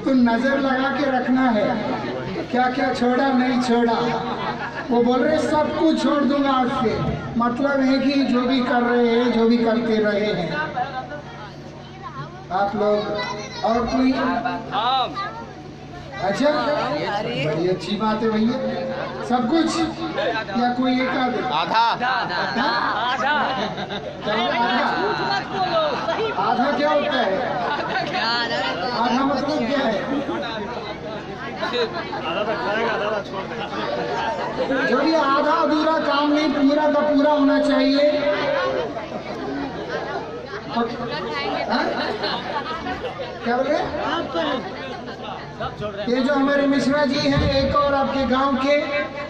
तो नजर लगा के रखना है, क्या क्या छोड़ा नहीं छोड़ा। वो बोल रहे सब कुछ छोड़ दूंगा आज से, मतलब है कि जो भी कर रहे हैं, जो भी करते रहे हैं आप लोग। और कोई? अच्छा, बड़ी अच्छी बात है भैया। सब कुछ या कोई एक आधा आधा क्या होता है? आधा मतलब क्या है? जो भी आधा अधूरा काम नहीं, पूरा का पूरा होना चाहिए। हाँ? क्या बोले? ये जो हमारे मिश्रा जी हैं, एक और आपके गांव के,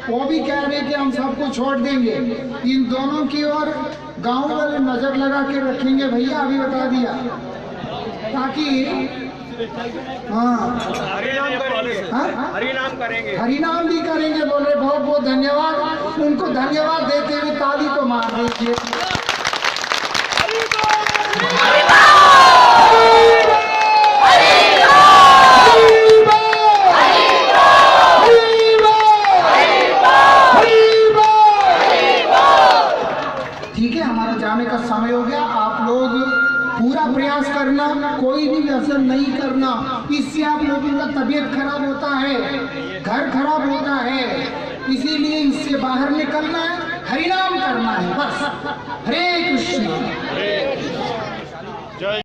वो भी कह रहे हैं कि हम सबको छोड़ देंगे। इन दोनों की ओर गांव वाले नजर लगा के रखेंगे भैया, अभी बता दिया, ताकि हाँ हरिनाम करेंगे। हरिनाम भी करेंगे। बोल रहे बहुत बहुत धन्यवाद। उनको धन्यवाद देते हुए ताली तो मार दीजिए। ठीक है, हमारा जाने का समय हो गया। आप लोग पूरा प्रयास करना, कोई भी व्यसन नहीं करना। इससे आप लोगों का तबीयत खराब होता है, घर खराब होता है, इसीलिए इससे बाहर निकलना है, हरिनाम करना है बस। हरे कृष्ण।